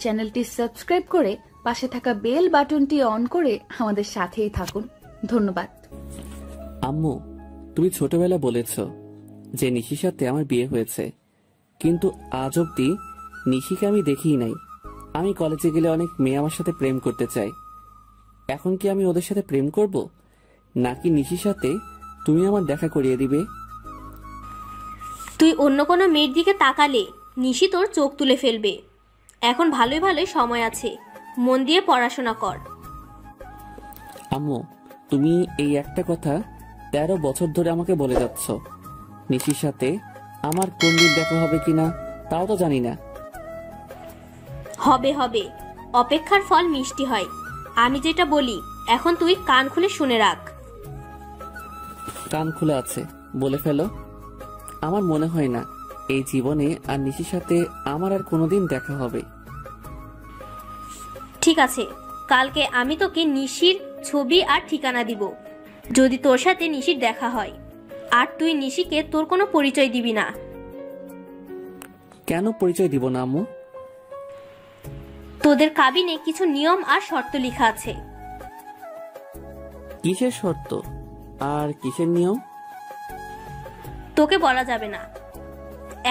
চ্যানেলটি সাবস্ক্রাইব করে পাশে থাকা বেল বাটনটি অন করে আমাদের সাথেই থাকুন। ধন্যবাদ। আম্মু, তুমি ছোটবেলা বলেছ যে নিশির সাথে আমার বিয়ে হয়েছে, কিন্তু আজ অব্দি নিশিকে আমি দেখিই নাই। আমি কলেজে গেলে অনেক মেয়ে আমার সাথে প্রেম করতে চাই। এখন কি আমি ওদের সাথে প্রেম করব, নাকি নিশির সাথে তুমি আমার দেখা করিয়ে দিবে? তুই অন্য কোনো মেয়ের দিকে তাকালে নিশি তোর চোখ তুলে ফেলবে। এখন ভালোই ভালোই সময় আছে, মন দিয়ে পড়াশোনা কর। আম্মু, তুমি এই একটা কথা 13 বছর ধরে আমাকে বলে যাচ্ছ। নিশির সাথে আমার কোন দিন দেখা হবে কিনা তাও তো জানি না। হবে হবে, অপেক্ষার ফল মিষ্টি হয়। আমি যেটা বলি এখন তুই কান খুলে শুনে রাখ। কান খুলে আছে, বলে ফেলো। আমার মনে হয় না এই জীবনে আর নিশির সাথে আমার আর কোনোদিন দেখা হবে। ঠিক আছে, কালকে আমি তোকে নিশির ছবি আর ঠিকানা দিব, যদি তোর সাথে নিশির দেখা হয়। আর তুই নিশিকে তোর কোনো পরিচয় দিবি না। কেন পরিচয় দিব না আম্মু? তোদের কাবিনে কিছু নিয়ম আর শর্ত লেখা আছে। কিসের শর্ত আর কিসের নিয়ম? তোকে বলা যাবে না।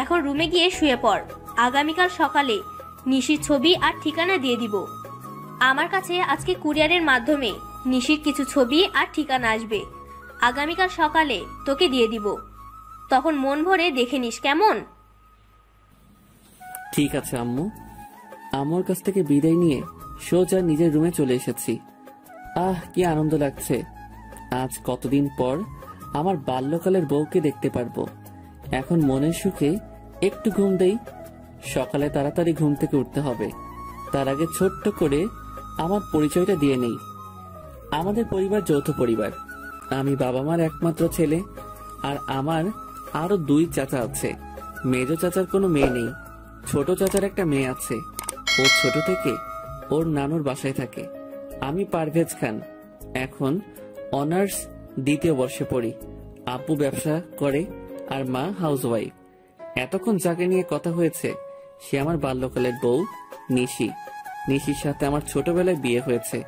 এখন রুমে গিয়ে শুয়ে পড়। আগামীকাল সকালে নিশির ছবি আর ঠিকানা দিয়ে দিব। আমার কাছে আজকে কুরিয়ারের মাধ্যমে নিশির কিছু ছবি আর ঠিকানা আসবে। আগামীকাল সকালে তোকে দিয়ে দিব, তখন মন ভরে দেখে নিস, কেমন? ঠিক আছে আম্মু। আম্মুর কাছ থেকে বিদায় নিয়ে সোজা নিজের রুমে চলে এসেছি। কি আনন্দ লাগছে। আজ কতদিন পর আমার বাল্যকালের বউকে দেখতে পারবো। এখন মনের সুখে একটু ঘুম দেই। সকালে তাড়াতাড়ি ঘুম থেকে উঠতে হবে। তার আগে ছোট্ট করে আমার পরিচয়টা দিয়ে নেই। আমাদের পরিবার যৌথ পরিবার। আমি বাবা মার একমাত্র ছেলে, আর আমার আরো 2 চাচা আছে। মেজ চাচার কোনো মেয়ে নেই, ছোট চাচার একটা মেয়ে আছে। ও ছোট থেকে ওর নানুর বাসায় থাকে। আমি পারভেজ খান, এখন অনার্স 2য় বর্ষে পড়ি। আব্বু ব্যবসা করে আর মা হাউসওয়াইফ। এতক্ষণ যাকে নিয়ে কথা হয়েছে সে আমার বাল্যকালের বউ নিশি। নিশির সাথে আমার ছোটবেলায় বিয়ে হয়েছে।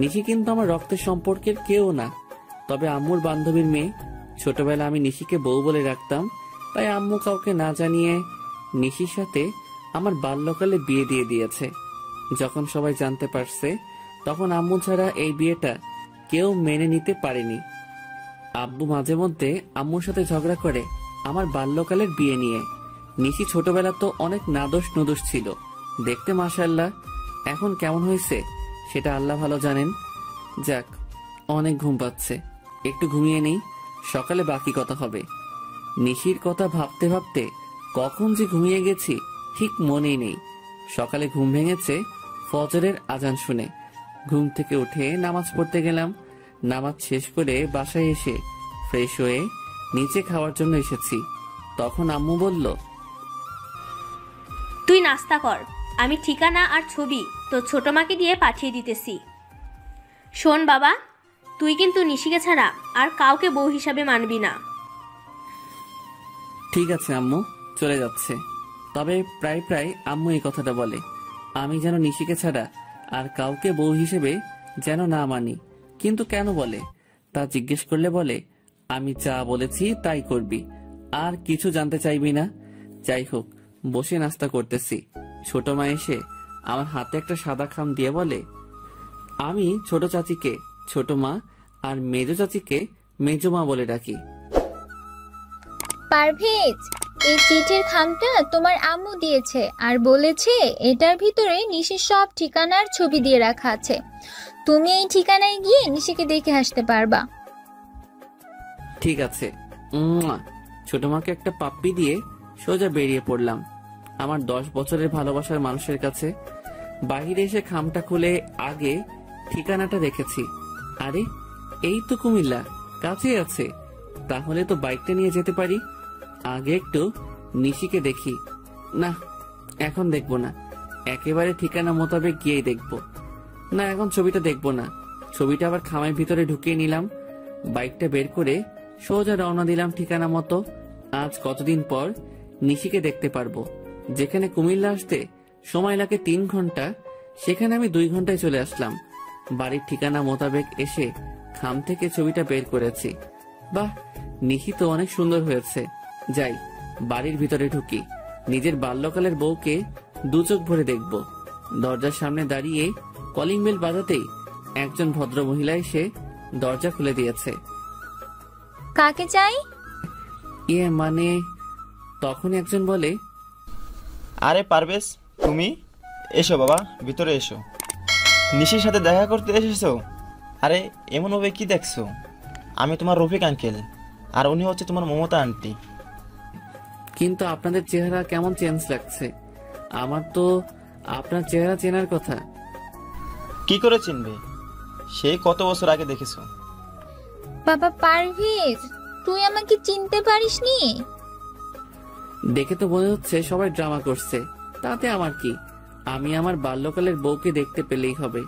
নিশি কিন্তু আমার রক্তের সম্পর্কের কেউ না, তবে আম্মুর বান্ধবীর মেয়ে। ছোটবেলা আমি নিশিকে বউ বলে রাখতাম, তাই আম্মু কাউকে না জানিয়ে নিশির সাথে আমার বাল্যকালে বিয়ে দিয়ে দিয়েছে। যখন সবাই জানতে পারছে তখন আম্মু ছাড়া এই বিয়েটা কেউ মেনে নিতে পারেনি। আব্বু মাঝে মধ্যে আম্মুর সাথে ঝগড়া করে আমার বাল্যকালের বিয়ে নিয়ে। নিশি ছোটবেলা তো অনেক নাদোষ নুদোষ ছিল, দেখতে মাশাআল্লাহ। এখন কেমন হয়েছে সেটা আল্লাহ ভালো জানেন। যাক, অনেক ঘুম পাচ্ছে, একটু ঘুমিয়ে নেই, সকালে বাকি কথা হবে। নিশির কথা ভাবতে ভাবতে কখন যে ঘুমিয়ে গেছি ঠিক মনেই নেই। সকালে ঘুম ভেঙেছে ফজরের আজান শুনে। ঘুম থেকে উঠে নামাজ পড়তে গেলাম। নামাজ শেষ করে বাসায় এসে ফ্রেশ হয়ে নিচে খাওয়ার জন্য এসেছি। তখন আম্মু বলল, তুই নাস্তা কর, আমি ঠিকানা আর ছবি তো ছোট মাকে দিয়ে পাঠিয়ে দিতেছি। শোন বাবা, তুই কিন্তু নিশিকে ছাড়া আর কাউকে বউ হিসাবে মানবি না। ঠিক আছে আম্মু, চলে যাচ্ছে। তবে প্রায় প্রায় আম্মু এই কথাটা বলে, আমি যেন নিশিকে ছাড়া আর কাউকে বউ হিসেবে যেন না মানি। কিন্তু কেন বলে তা জিজ্ঞেস করলে বলে, আমি যা বলেছি তাই করবি, আর কিছু জানতে চাইবি না। যাই হোক, বসে নাস্তা করতেছি। ছোট মা এসে আমার হাতে একটা সাদা খাম দিয়ে বলে, আমি ছোট চাচিকে ছোট মা আর মেজ চাচিকে মেজ মা বলে ডাকি। পারভেজ, এই চিঠির খামটা তোমার আম্মু দিয়েছে আর বলেছে এটার ভিতরে নিশির সব ঠিকানার ছবি দিয়ে রাখা আছে। তুমি এই ঠিকানায় গিয়ে নিশিকে দেখে আসতে পারবা। ঠিক আছে। ছোট মাকে একটা পাপ্পি দিয়ে সোজা বেরিয়ে পড়লাম আমার 10 বছরের ভালোবাসার মানুষের কাছে। বাহিরে এসে খামটা খুলে আগে ঠিকানাটা দেখেছি। আরে, এই তো কুমিল্লা, কাছে আছে। তাহলে তো বাইকটা নিয়ে যেতে পারি। আগে একটু নিশিকে দেখি। না, এখন দেখবো না, একেবারে ঠিকানা মোতাবেক গিয়েই দেখবো। না, এখন ছবিটা দেখবো না। ছবিটা আবার খামের ভিতরে ঢুকিয়ে নিলাম। বাইকটা বের করে সোজা রওনা দিলাম ঠিকানা মতো। আজ কতদিন পর নিশিকে দেখতে পারবো। যেখানে কুমিল্লা আসতে সময় লাগে 3 ঘন্টা, সেখানে আমি 2 ঘন্টায় চলে আসলাম। বাড়ির ঠিকানা মোতাবেক এসে খাম থেকে ছবিটা বের করেছি। বাহ, নিশি তো অনেক সুন্দর হয়েছে। যাই, বাড়ির ভিতরে ঢুকি, নিজের বাল্যকালের বউকে 2 চোখ ভরে দেখব। দরজার সামনে দাঁড়িয়ে কলিং বেল বাজাতেই একজন ভদ্র মহিলা এসে দরজা খুলে দিয়েছে। কাকে চাই? মানে তখনই একজন বলে, আরে পারভেজ, তুমি এসো বাবা, ভিতরে এসো। নিশির সাথে দেখা করতে এসেছো? আরে এমনভাবে কি দেখছো? আমি তোমার রফিক আঙ্কেল, আর উনি হচ্ছে তোমার মমতা আন্টি। কিন্তু আপনাদের চেহারা কেমন চেঞ্জ লাগছে। আমার তো আপনার চেহারা চেনার কথা। কি করে চিনবে? সেই কত বছর আগে দেখেছো। বাবা পারভেজ, তুই আমাকে চিনতে পারিসনি? দেখে তো মনে হচ্ছে সবাই ড্রামা করছে, তাতে আমার কি? আমি আমার বাল্যকালের বউকে দেখতে পেলেই হবে,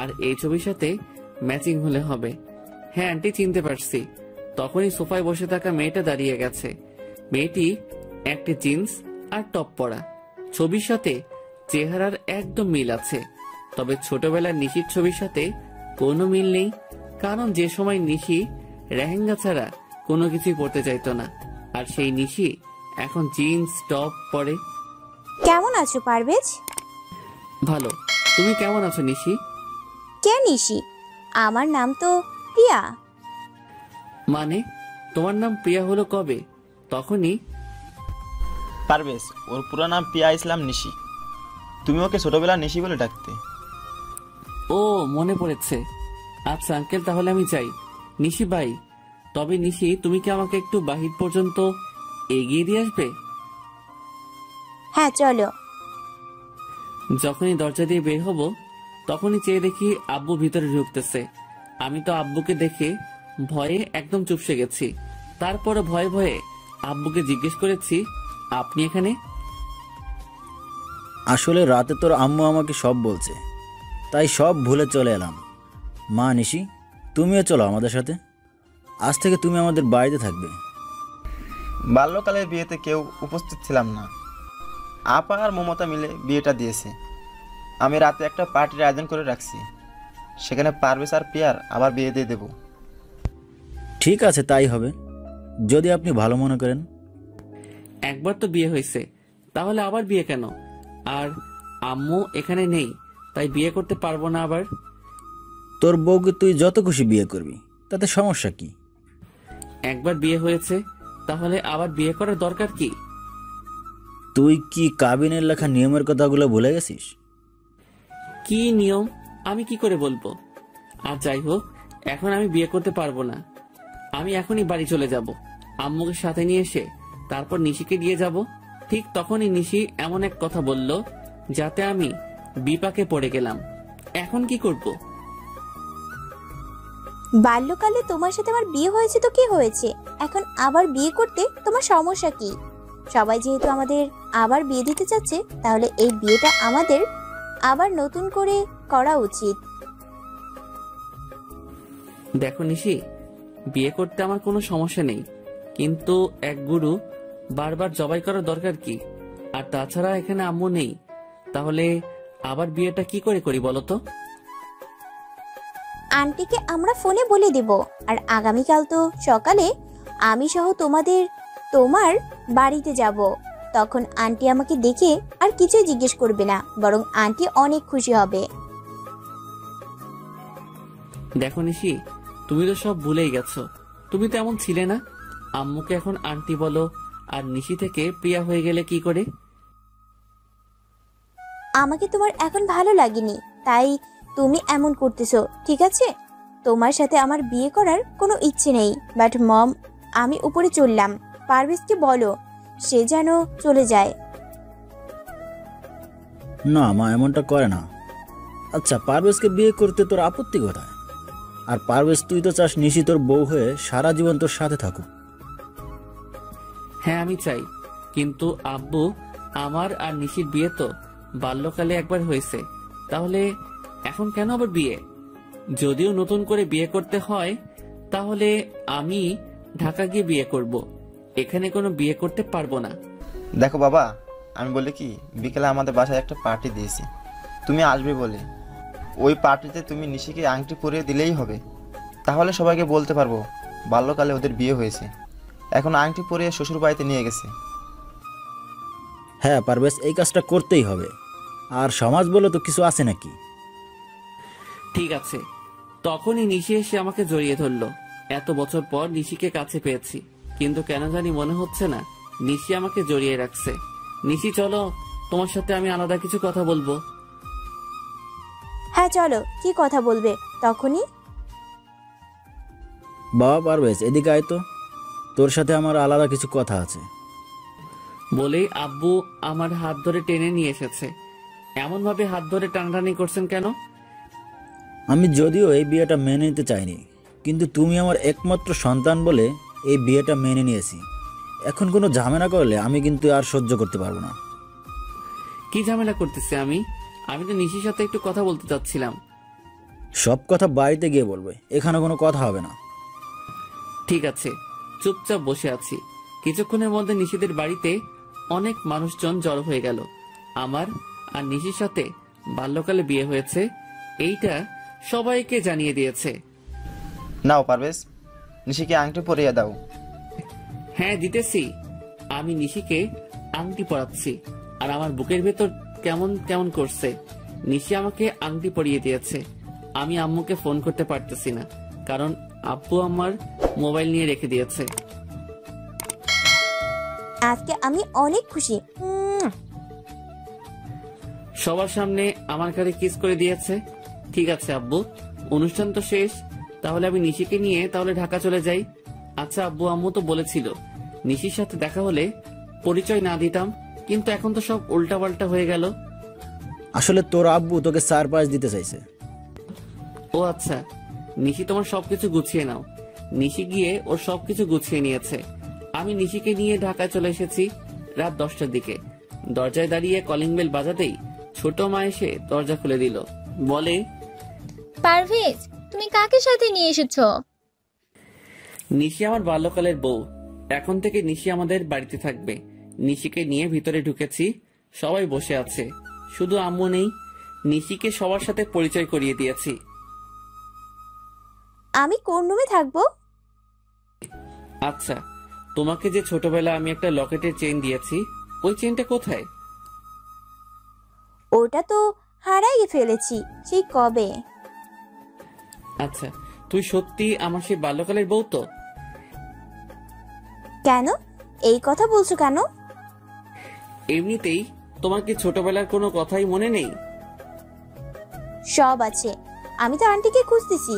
আর এই ছবির সাথে ম্যাচিং হলে হবে। হ্যাঁ আন্টি, চিনতে পারছি। তখনই সোফায় বসে থাকা মেয়েটা দাঁড়িয়ে গেছে। মেয়েটি একটা জিন্স আর টপ পরা, ছবির সাথে চেহারার একদম মিল আছে। তবে ছোটবেলার নিশির ছবির সাথে কোনো মিল নেই, কারণ যে সময় নিশি লেহেঙ্গা ছাড়া কোনো কিছুই পরতে চাইতো না, আর সেই নিশি এখন জিন্স টপ পরে। কেমন আছো পারভেজ? ভালো, তুমি কেমন আছো নিশি? কে নিশি? আমার নাম তো প্রিয়া। মানে তোমার নাম প্রিয়া হলো কবে? তখনই পারভেজ, ওর পুরো নাম প্রিয়া ইসলাম নিশি। তুমি ওকে ছোটবেলা নিশি বলে ডাকতে। ও, মনে পড়েছে। আচ্ছা আঙ্কেল, তাহলে আমি যাই। নিশি ভাই, তবে নিশি তুমি কি আমাকে একটু বাহির পর্যন্ত এগিয়ে দিয়ে আসবে? হ্যাঁ চলো। যখনই দরজা দিয়ে বের হব তখনই চেয়ে দেখি আব্বু ভিতরে ঢুকতেছে। আমি তো আব্বুকে দেখে ভয়ে একদম চুপসে গেছি। তারপরে ভয়ে ভয়ে আব্বুকে জিজ্ঞেস করেছি, আপনি এখানে? আসলে রাতে তোর আম্মু আমাকে সব বলছে, তাই সব ভুলে চলে এলাম। মা নিশি, তুমিও চলো আমাদের সাথে। আজ থেকে তুমি আমাদের বাড়িতে থাকবে। বাল্যকালের বিয়েতে কেউ উপস্থিত ছিলাম না। আপা আর মমতা মিলে বিয়েটা দিয়েছে। আমি রাতে একটা পার্টির আয়োজন করে রাখছি, সেখানে পারভেজ আর প্রিয়ার আবার বিয়ে দিয়ে দেব। ঠিক আছে, তাই হবে, যদি আপনি ভালো মনে করেন। একবার তো বিয়ে হয়েছে, তাহলে আবার বিয়ে কেন? আর আম্মু এখানে নেই, তাই বিয়ে করতে পারবো না আবার? তোর বউকে তুই যত খুশি বিয়ে করবি, তাতে সমস্যা কি? একবার বিয়ে হয়েছে, তাহলে আবার বিয়ে করার দরকার কি? তুই কি কাবিনের লেখা নিয়মের কথাগুলো ভুলে গেছিস? কি নিয়ম আমি কি করে বলবো? আর যাই হোক, এখন আমি বিয়ে করতে পারবো না। আমি এখনই বাড়ি চলে যাব, আম্মুকে সাথে নিয়ে এসে তারপর নিশিকে দিয়ে যাব। ঠিক তখনই নিশি এমন এক কথা বলল যাতে আমি বিপাকে পড়ে গেলাম। এখন কি করব? বাল্যকালে তোমার সাথে আমার বিয়ে হয়েছে তো কি হয়েছে, এখন আবার বিয়ে করতে তোমার সমস্যা কি? সবাই যেহেতু আমাদের আবার বিয়ে দিতে চাচ্ছে, তাহলে এই বিয়েটা আমাদের আবার নতুন করে করা উচিত। দেখো নিশি, বিয়ে করতে আমার কোনো সমস্যা নেই, কিন্তু এক গুরু বারবার জবাই করার দরকার কি? আর তাছাড়া এখানে আম্মু নেই, তাহলে আবার বিয়েটা কি করে করি বলো তো? আন্টিকে আমরা ফোনে বলে দেব, আর আগামীকাল তো সকালে আমি সহ তোমার বাড়িতে যাব। তখন আন্টি আমাকে দেখে আর কিছুই জিজ্ঞেস করবে না, বরং আন্টি অনেক খুশি হবে। দেখো নিশি, তুমি তো সব ভুলেই গেছো। তুমি তো এমন ছিলে না। আম্মুকে এখন আন্টি বলো, আর নিশি থেকে প্রিয়া হয়ে গেলে কি করে? আমাকে তোমার এখন ভালো লাগেনি, তাই তুমি এমন করতেছো, ঠিক আছে? তোমার সাথে আমার বিয়ে করার কোনো ইচ্ছে নেই। বাট মম, আমি উপরে চললাম, পারভেজকে বলো সে যেন চলে যায়। না মা, এমনটা করে না। আচ্ছা, পারভেজকে বিয়ে করতে তোর আপত্তি কোথায়? আর পারভেজ, তুই তো চাস নিশি তোর বউ হয়ে সারা জীবন তোর সাথে থাকুক। হ্যাঁ আমি চাই, কিন্তু আব্বু, আমার আর নিশির বিয়ে তো বাল্যকালে একবার হয়েছে, তাহলে এখন কেন আবার বিয়ে? যদিও নতুন করে বিয়ে করতে হয়, তাহলে আমি ঢাকা গিয়ে বিয়ে করব, এখানে কোনো বিয়ে করতে পারবো না। দেখো বাবা, আমি বলি কি বিকেলে আমাদের বাসায় একটা পার্টি দিয়েছি, তুমি আসবে বলে। ওই পার্টিতে তুমি নিশিকে আংটি পরিয়ে দিলেই হবে, তাহলে সবাইকে বলতে পারবো বাল্যকালে ওদের বিয়ে হয়েছে। এখন আংটি পরিয়ে শ্বশুর বাড়িতে নিয়ে গেছে। হ্যাঁ পারভেজ, এই কাজটা করতেই হবে। আর সমাজ বলে তো কিছু আছে নাকি? ঠিক আছে। তখনই নিশি এসে আমাকে জড়িয়ে ধরলো। এত বছর পর নিশিকে কাছে পেয়েছি, কিন্তু কেন জানি মনে হচ্ছে না নিশি আমাকে জড়িয়ে রাখছে। নিশি চলো, তোমার সাথে আমি আলাদা কিছু কথা বলবো। হ্যাঁ চলো, কি কথা বলবে তখনই? বাবা পারভেজ, এদিকে আয় তো, তোর সাথে আমার আলাদা কিছু কথা আছে। বলেই আব্বু আমার হাত ধরে টেনে নিয়ে এসেছে। এমন ভাবে হাত ধরে টানাটানি করছেন কেন? আমি যদিও এই বিয়েটা মেনে নিতে চাইনি, কিন্তু তুমি আমার একমাত্র সন্তান বলে এই বিয়েটা মেনে নিয়েছি। এখন কোনো ঝামেলা করলে আমি কিন্তু আর সহ্য করতে পারবো না। কি ঝামেলা করতেছে? আমি তো নিশির সাথে একটু কথা বলতে চাচ্ছিলাম। সব কথা বাড়িতে গিয়ে বলবে, এখানে কোনো কথা হবে না। ঠিক আছে, চুপচাপ বসে আছি। কিছুক্ষণের মধ্যে নিশিদের বাড়িতে অনেক মানুষজন জড়ো হয়ে গেল। আমার আর নিশির সাথে বাল্যকালে বিয়ে হয়েছে এইটা সবাইকে জানিয়ে দিয়েছে। নাও পারভেজ, নিশিকে আংটি পরিয়ে দাও। হ্যাঁ দিতেছি। আমি নিশিকে আংটি পরাচ্ছি, আর আমার বুকের ভেতর কেমন কেমন করছে। নিশি আমাকে আংটি পরিয়ে দিয়েছে। আমি আম্মুকে ফোন করতে পারতেছি না, কারণ আব্বু আমার মোবাইল নিয়ে রেখে দিয়েছে। আজকে আমি অনেক খুশি। সবার সামনে আমার কাছে কিস করে দিয়েছে। ঠিক আছে আব্বু, অনুষ্ঠান তো শেষ, তাহলে আমি নিশিকে নিয়ে তাহলে ঢাকা চলে যাই। আচ্ছা আব্বু, আম্মু তো বলেছিল নিশির সাথে দেখা হলে পরিচয় না দিতাম, কিন্তু এখন তো সব উল্টাপাল্টা হয়ে গেল। আসলে তোর আব্বু তোকে সারপ্রাইজ দিতে চাইছে। ও আচ্ছা, নিশি তোমার সবকিছু গুছিয়ে নাও। নিশি গিয়ে ওর সবকিছু গুছিয়ে নিয়েছে। আমি নিশিকে নিয়ে ঢাকায় চলে এসেছি রাত 10টার দিকে। দরজায় দাঁড়িয়ে কলিং বেল বাজাতেই ছোট মা এসে দরজা খুলে দিল। বলে, পারভেজ, তুমি কাকে সাথে নিয়ে এসেছো? নিশি আমার বাল্যকালের বউ। এখন থেকে নিশি আমাদের বাড়িতে থাকবে। নিশিকে নিয়ে ভিতরে ঢুকেছি, সবাই বসে আছে, শুধু আম্মু নেই। নিশিকে সবার সাথে পরিচয় করিয়ে দিয়েছি। আমি কোন রুমে থাকবো? আচ্ছা, তোমাকে যে ছোটবেলা আমি একটা লকেটের চেইন দিয়েছি, ওই চেইনটা কোথায়? ওটা তো হারাই ফেলেছি সেই কবে। আচ্ছা, তুই সত্যি আমার সেই বাল্যকালের বউ তো? কেন এই কথা বলছো কেন? এমনিতেই। তোমার কি ছোটবেলার কোনো কথাই মনে নেই? সব আছে, আমি তো আন্টিকে খুঁজতেছি।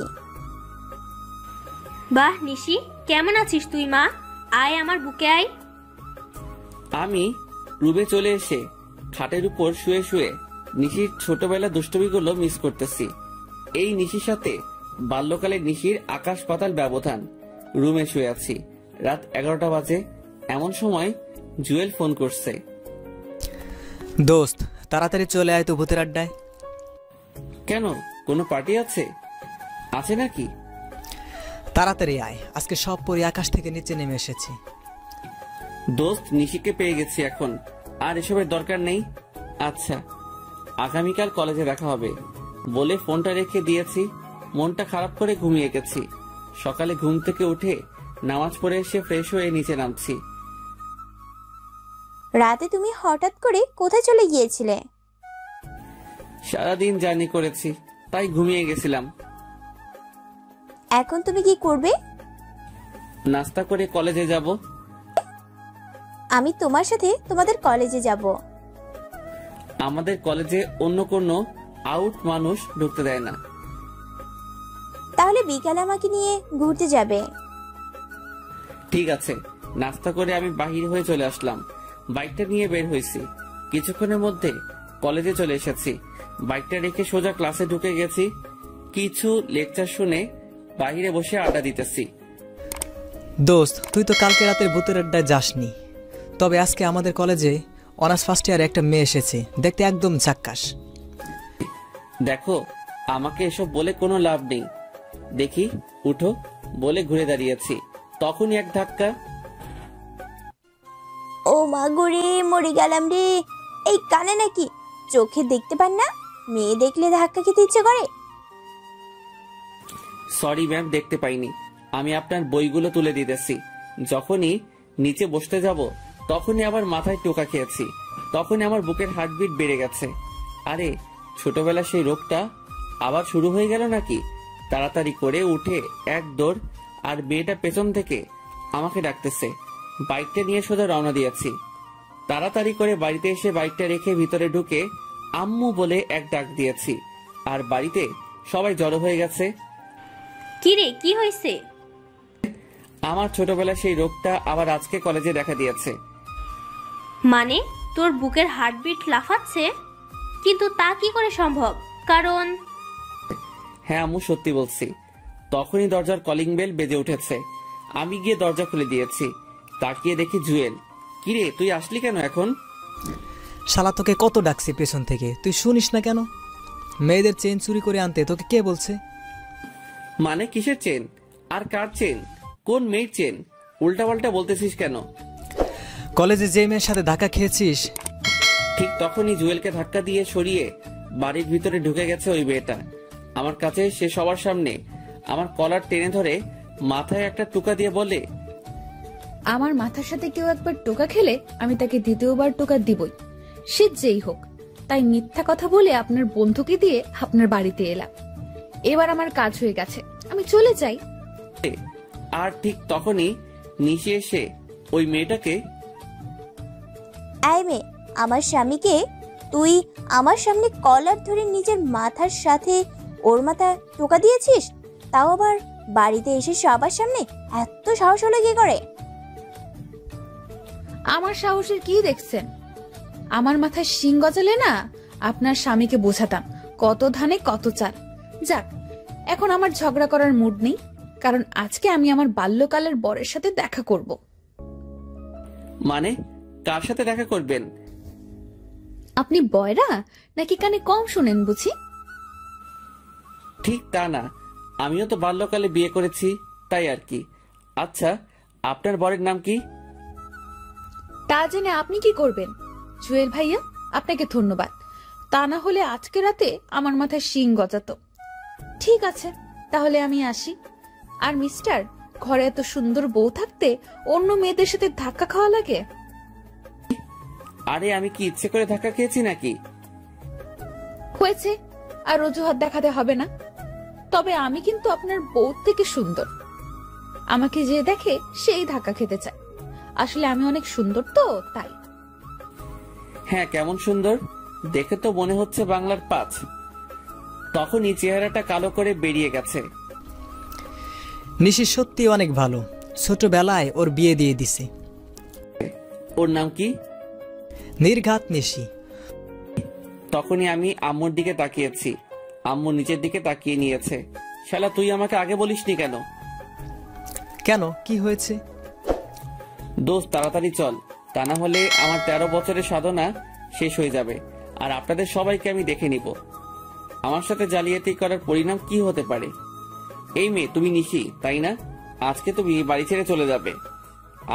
বাহ নিশি, কেমন আছিস তুই মা? আয় আমার বুকে আয়। আমি রুমে চলে এসে খাটের উপর শুয়ে শুয়ে নিশির ছোটবেলা দুষ্টমিগুলো মিস করতেছি। এই নিশির সাথে বাল্যকালের নিশির আকাশ পাতাল ব্যবধান। রুমে শুয়ে আছি, রাত 11টা বাজে। এমন সময় জুয়েল ফোন করছে। দোস্ত, তাড়াতাড়ি চলে আয় তো ভূতের আড্ডায়। কেন, কোনো পার্টি আছে? আছে নাকি? তাড়াতাড়ি আয়, আজকে সব পরি আকাশ থেকে নিচে নেমে এসেছি। দোস্ত, নিশিকে পেয়ে গেছি, এখন আর এসবের দরকার নেই। আচ্ছা, আগামীকাল কলেজে দেখা হবে বলে ফোনটা রেখে দিয়েছি। মনটা খারাপ করে ঘুমিয়ে গেছি। সকালে ঘুম থেকে উঠে নামাজ পড়ে এসে ফ্রেশ হয়ে নিচে নামছি। রাতে তুমি হঠাৎ করে কোথায় চলে গিয়েছিলে? সারাদিন জার্নি করেছি, তাই ঘুমিয়ে গেছিলাম। এখন তুমি কি করবে? নাস্তা করে কলেজে যাব। আমি তোমার সাথে তোমাদের কলেজে যাব। আমাদের কলেজে অন্য কোনো আউট মানুষ ঢুকতে দেয় না। তাহলে বিকালে আমাকে নিয়ে ঘুরতে যাবে? ঠিক আছে। নাস্তা করে আমি বাহির হয়ে চলে আসলাম। বাইকটা নিয়ে বের হয়েছি। কিছুক্ষণের মধ্যে কলেজে চলে এসেছি। বাইকটা রেখে সোজা ক্লাসে ঢুকে গেছি। কিছু লেকচার শুনে বাহিরে বসে আড্ডা দিতেছি। দোস্ত, তুই তো কালকে রাতের ভূতের আড্ডায় যাসনি, তবে আজকে আমাদের কলেজে অনার্স ফার্স্ট ইয়ারে একটা মেয়ে এসেছে, দেখতে একদম ঝাক্কাস। দেখো, আমাকে এসব বলে কোনো লাভ নেই। দেখি, উঠো বলে ঘুরে দাঁড়িয়েছি, তখনই এক ধাক্কা। ও মা গো রে, মরে গেলাম রে। এই কানে নাকি চোখে দেখতে পান না? মেয়ে দেখলে ধাক্কা খেতে ইচ্ছে করে। সরি ম্যাম, দেখতে পাইনি। আমি আপনার বইগুলো তুলে দিতেছি। যখনই নিচে বসতে যাব তখনই আবার মাথায় টোকা খেয়েছি। তখনই আমার বুকের হার্টবিট বেড়ে গেছে। আরে ছোটবেলা সেই রোগটা আবার শুরু হয়ে গেল নাকি? তাড়াতাড়ি করে উঠে এক দৌড়, আর মেয়েটা পেছন থেকে আমাকে ডাকতেছে। বাইকটা নিয়ে সোজা রওনা দিয়েছি। তাড়াতাড়ি করে বাড়িতে এসে বাইকটা রেখে ভিতরে ঢুকে আম্মু বলে এক ডাক দিয়েছি, আর বাড়িতে সবাই জড়ো হয়ে গেছে। কি রে, কি হয়েছে? আমার ছোটবেলা সেই রোগটা আবার আজকে কলেজে দেখা দিয়েছে। মানে তোর বুকের হার্টবিট লাফাচ্ছে? কিন্তু তা কি করে সম্ভব? কারণ হ্যাঁ আম্মু, সত্যি বলছি। তখনই দরজার কলিং বেল বেজে উঠেছে। আমি গিয়ে দরজা খুলে দিয়েছি। তাকিয়ে দেখি জুয়েল। কিরে, তুই আসলি কেন এখন? শালা তোকে কত ডাকছি পেছন থেকে, তুই শুনিস না কেন? মেয়েদের চেন চুরি করে আনতে তোকে কে বলছে? মানে কিসের চেন? আর কার চেন? কোন মেয়ের চেন? উল্টাপাল্টা বলতেছিস কেন? কলেজে যে মেয়ের সাথে ধাক্কা খেয়েছিস। ঠিক তখনই জুয়েলকে ধাক্কা দিয়ে সরিয়ে বাড়ির ভিতরে ঢুকে গেছে ওই মেয়েটা। আমার কাছে সে সবার সামনে আমার কলার টেনে ধরে মাথায় একটা টোকা দিয়ে বলে, আমার মাথার সাথে কেউ একবার টোকা খেলে আমি তাকে দ্বিতীয়বার টোকা দিবই, সে যেই হোক। তাই মিথ্যা কথা বলে আপনার বন্ধুকে দিয়ে আপনার বাড়িতে এলাম। এবার আমার কাজ হয়ে গেছে, আমি চলে যাই। আর ঠিক তখনই নিশি এসে ওই মেয়েটাকে, এই মেয়ে, আমার স্বামীকে তুই আমার সামনে কলার ধরে নিজের মাথার সাথে ওর মাথা টোকা দিয়েছিস, তাও আবার বাড়িতে এসে সবার সামনে? এত সাহস হলো কি করে? আমার সাহসের কি দেখছেন? আমার মাথায় শিং গজালে না আপনার স্বামীকে বোঝাতাম কত ধানে কত চাল। যাক, এখন আমার ঝগড়া করার মুড নেই, কারণ আজকে আমি আমার বাল্যকালের বরের সাথে দেখা করব। মানে কার সাথে দেখা করবেন? আপনি বয়রা নাকি কানে কম শুনেন বুঝি? ঠিক তা না, আমিও তো বাল্যকালে বিয়ে করেছি, তাই আর কি। আচ্ছা, আপনার বরের নাম কি? তা জেনে আপনি কি করবেন? জুয়েল ভাইয়া, আপনাকে ধন্যবাদ। তা না হলে আজকে রাতে আমার মাথায় শিং গজাতো। ঠিক আছে, তাহলে আমি আসি। আর মিস্টার, ঘরে এত সুন্দর বউ থাকতে অন্য মেয়েদের সাথে ধাক্কা খাওয়া লাগে? আরে আমি কি ইচ্ছে করে ধাক্কা খেয়েছি নাকি? হয়েছে, আর অজুহাত দেখাতে হবে না। তবে আমি কিন্তু আপনার বউ থেকে সুন্দর। আমাকে যে দেখে সেই ধাক্কা খেতে চায়। আসলে আমি অনেক সুন্দর তো, তাই। হ্যাঁ, কেমন সুন্দর দেখে তো মনে হচ্ছে বাংলার 5। তখনই চেহারাটা কালো করে বেরিয়ে গেছে। নিশি সত্যি অনেক ভালো, ছোটবেলায় ওর বিয়ে দিয়ে দিছে। ওর নাম কি? নির্ঘাত নিশি। তখনই আমি আম্মুর দিকে তাকিয়েছি। আম্মু নিচের দিকে তাকিয়ে নিয়েছে। শালা, তুই আমাকে আগে বলিসনি কেন? কেন, কি হয়েছে? দোস্ত, তাড়াতাড়ি চল, তা না হলে আমার 13 বছরের সাধনা শেষ হয়ে যাবে, আর আপনাদের সবাইকে আমি দেখে নিব। আমার সাথে জালিয়াতি করার পরিণাম কি হতে পারে? এই মেয়ে, তুমি নিশি তাই না? আজকে তুমি বাড়ি ছেড়ে চলে যাবে।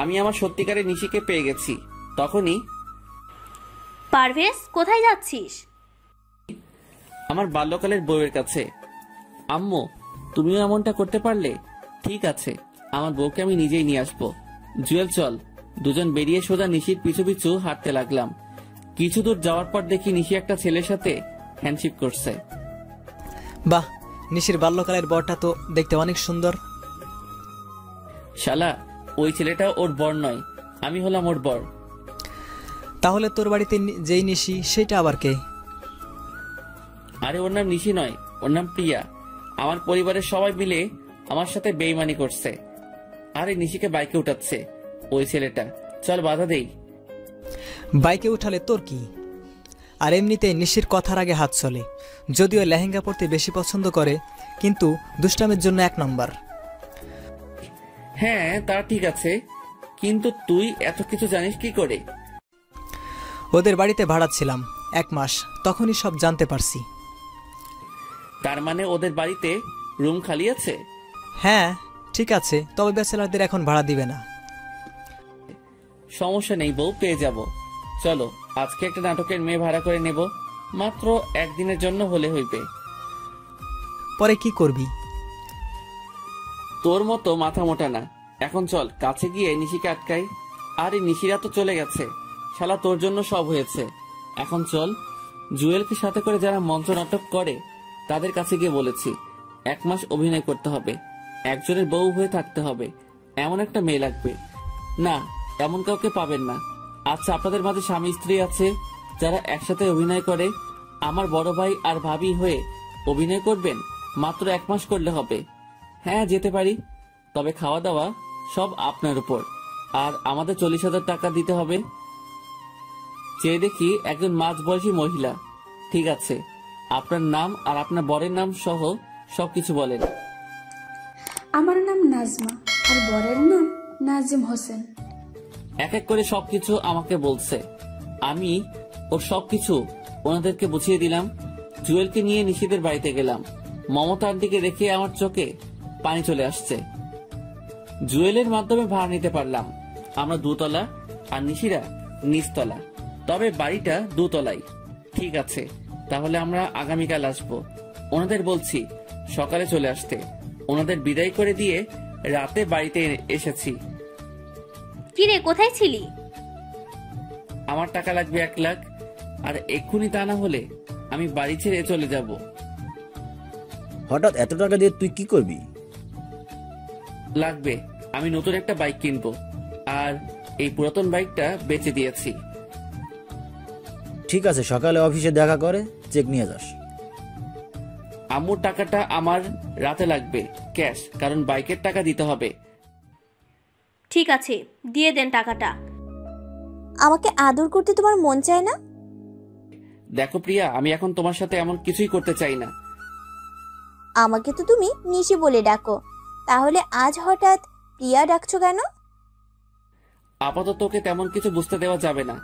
আমি আমার সত্যিকারের নিশিকে পেয়ে গেছি। তখনই, পারভেজ, কোথায় যাচ্ছিস? আমার বাল্যকালের বউয়ের কাছে। আম্মু, তুমিও এমনটা করতে পারলে? ঠিক আছে, আমার বউকে আমি নিজেই নিয়ে আসবো। জুয়েল, চল। দুজন বেরিয়ে সোজা নিশির পিছু পিছু হাঁটতে লাগলাম। কিছু দূর যাওয়ার পর দেখি নিশি একটা ছেলের সাথে হ্যান্ডশিপ করছে। বাহ, নিশির বাল্যকালের বরটা তো দেখতে অনেক সুন্দর। শালা, ওই ছেলেটা ওর বর নয়, আমি হলাম ওর বর। তাহলে তোর বাড়িতে যেই নিশি সেটা আবার কে? আরে ওর নাম নিশি নয়, ওর নাম প্রিয়া। আমার পরিবারের সবাই মিলে আমার সাথে বেইমানি করছে। আরে নিশিকে বাইকে উঠাচ্ছে ওই ছেলেটা। চল বাধা দেই। বাইকে উঠালে তোর কি? আর এমনিতে নিশির কথার আগে হাত চলে। যদিও লেহেঙ্গা পরতে বেশি পছন্দ করে, কিন্তু দুষ্টামের জন্য 1 নম্বর। হ্যাঁ, তা ঠিক আছে, কিন্তু তুই এত কিছু জানিস কি করে? ওদের বাড়িতে ভাড়া ছিলাম 1 মাস, তখনই সব জানতে পারছি। তার মানে ওদের বাড়িতে রুম খালি আছে? হ্যাঁ ঠিক আছে, তবে ব্যাচেলারদের এখন ভাড়া দিবে না। সমস্যা নেই বউ, পেয়ে যাব। চলো আজকে একটা নাটকের মেয়ে ভাড়া করে নেব, মাত্র একদিনের জন্য হলে হইবে। পরে কি করবি? তোর মতো মাথা মোটা না। এখন চল কাছে গিয়ে নিশিকে আটকাই। আরে নিশিরা তো চলে গেছে, শালা তোর জন্য সব হয়েছে। এখন চল, জুয়েলকে সাথে করে যারা মঞ্চ নাটক করে তাদের কাছে গিয়ে বলেছি 1 মাস অভিনয় করতে হবে, একজনের বউ হয়ে থাকতে হবে, এমন একটা মেয়ে লাগবে। না, এমন কাউকে পাবেন না। আচ্ছা, আপনাদের মাঝে স্বামী স্ত্রী আছে যারা একসাথে অভিনয় করে? আমার বড় ভাই আর ভাবি হয়ে অভিনয় করবেন? মাত্র 1 মাস করলে হবে। হ্যাঁ, যেতে পারি, তবে খাওয়া দাওয়া সব আপনার উপর, আর আমাদের 40,000 টাকা দিতে হবে। চেয়ে দেখি একজন মাঝবয়সী মহিলা। ঠিক আছে, আপনার নাম আর আপনার বরের নাম সহ সবকিছু বলেন। আমার নাম নাজমা আর বরের নাম নাজিম হোসেন। এক এক করে সবকিছু আমাকে বলছে, আমি ওর সবকিছু ওনাদেরকে বুঝিয়ে দিলাম। জুয়েলকে নিয়ে নিশিদের বাড়িতে গেলাম। মমতা আন্টিকে দেখে আমার চোখে পানি চলে আসছে। জুয়েলের মাধ্যমে ভাড়া নিতে পারলাম। আমরা 2 তলা আর নিশিরা নিচতলা, তবে বাড়িটা 2 তলাই। ঠিক আছে, তাহলে আমরা আগামীকাল আসবো। ওনাদের বলছি সকালে চলে আসতে। ওনাদের বিদায় করে দিয়ে রাতে বাড়িতে এসেছি। কিরে, কোথায় ছিলি? আমার টাকা লাগবে 1 লাখ, আর এক্ষুনি তা না হলে আমি বাড়ি ছেড়ে চলে যাব। হঠাৎ এত টাকা দিয়ে তুই কি করবি? লাগবে, আমি নতুন একটা বাইক কিনবো, আর এই পুরাতন বাইকটা বেচে দিয়েছি। ঠিক আছে, সকালে অফিসে দেখা করে চেক নিয়ে যাস। আম্মুর টাকাটা আমার রাতে লাগবে ক্যাশ, কারণ বাইকের টাকা দিতে হবে। ঠিক আছে, দিয়ে দেন টাকাটা। আমাকে আদর করতে তোমার মন চায় না? দেখো প্রিয়া, আমি এখন তোমার সাথে এমন কিছুই করতে চাই না। আমাকে তো তুমি নিশি বলে ডাকো, তাহলে আজ হঠাৎ প্রিয়া ডাকছো কেন? আপাতত তোকে তেমন কিছু বুঝতে দেওয়া যাবে না।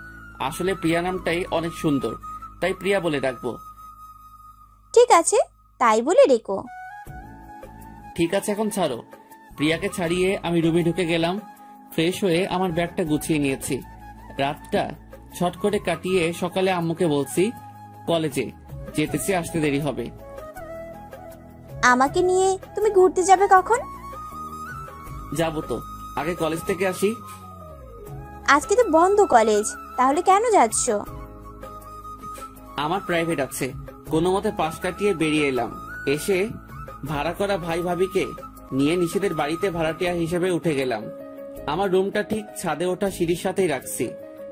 আসলে প্রিয়া নামটাই অনেক সুন্দর, তাই প্রিয়া বলে ডাকবো। ঠিক আছে, তাই বলে ডেকো। ঠিক আছে, এখন ছাড়ো। প্রিয়াকে ছাড়িয়ে আমি রুমে ঢুকে গেলাম। ফ্রেশ হয়ে আমার ব্যাগটা গুছিয়ে নিয়েছি। রাতটা ছট করে কাটিয়ে সকালে আম্মুকে বলছি কলেজে যেতেছি, আসতে দেরি হবে। আমাকে নিয়ে তুমি ঘুরতে যাবে কখন? যাবো তো, আগে কলেজ থেকে আসি। আজকে তো বন্ধ কলেজ, তাহলে কেন যাচ্ছ? আমার প্রাইভেট আছে, কোনো মতে পাশ কাটিয়ে বেরিয়ে এলাম। এসে ভাড়া করা ভাই ভাবিকে নিয়ে নিশিদের বাড়িতে ভাড়াটিয়া হিসেবে উঠে গেলাম। আমার রুমটা ঠিক ছাদে ওঠা সিঁড়ির সাথেই রাখছি।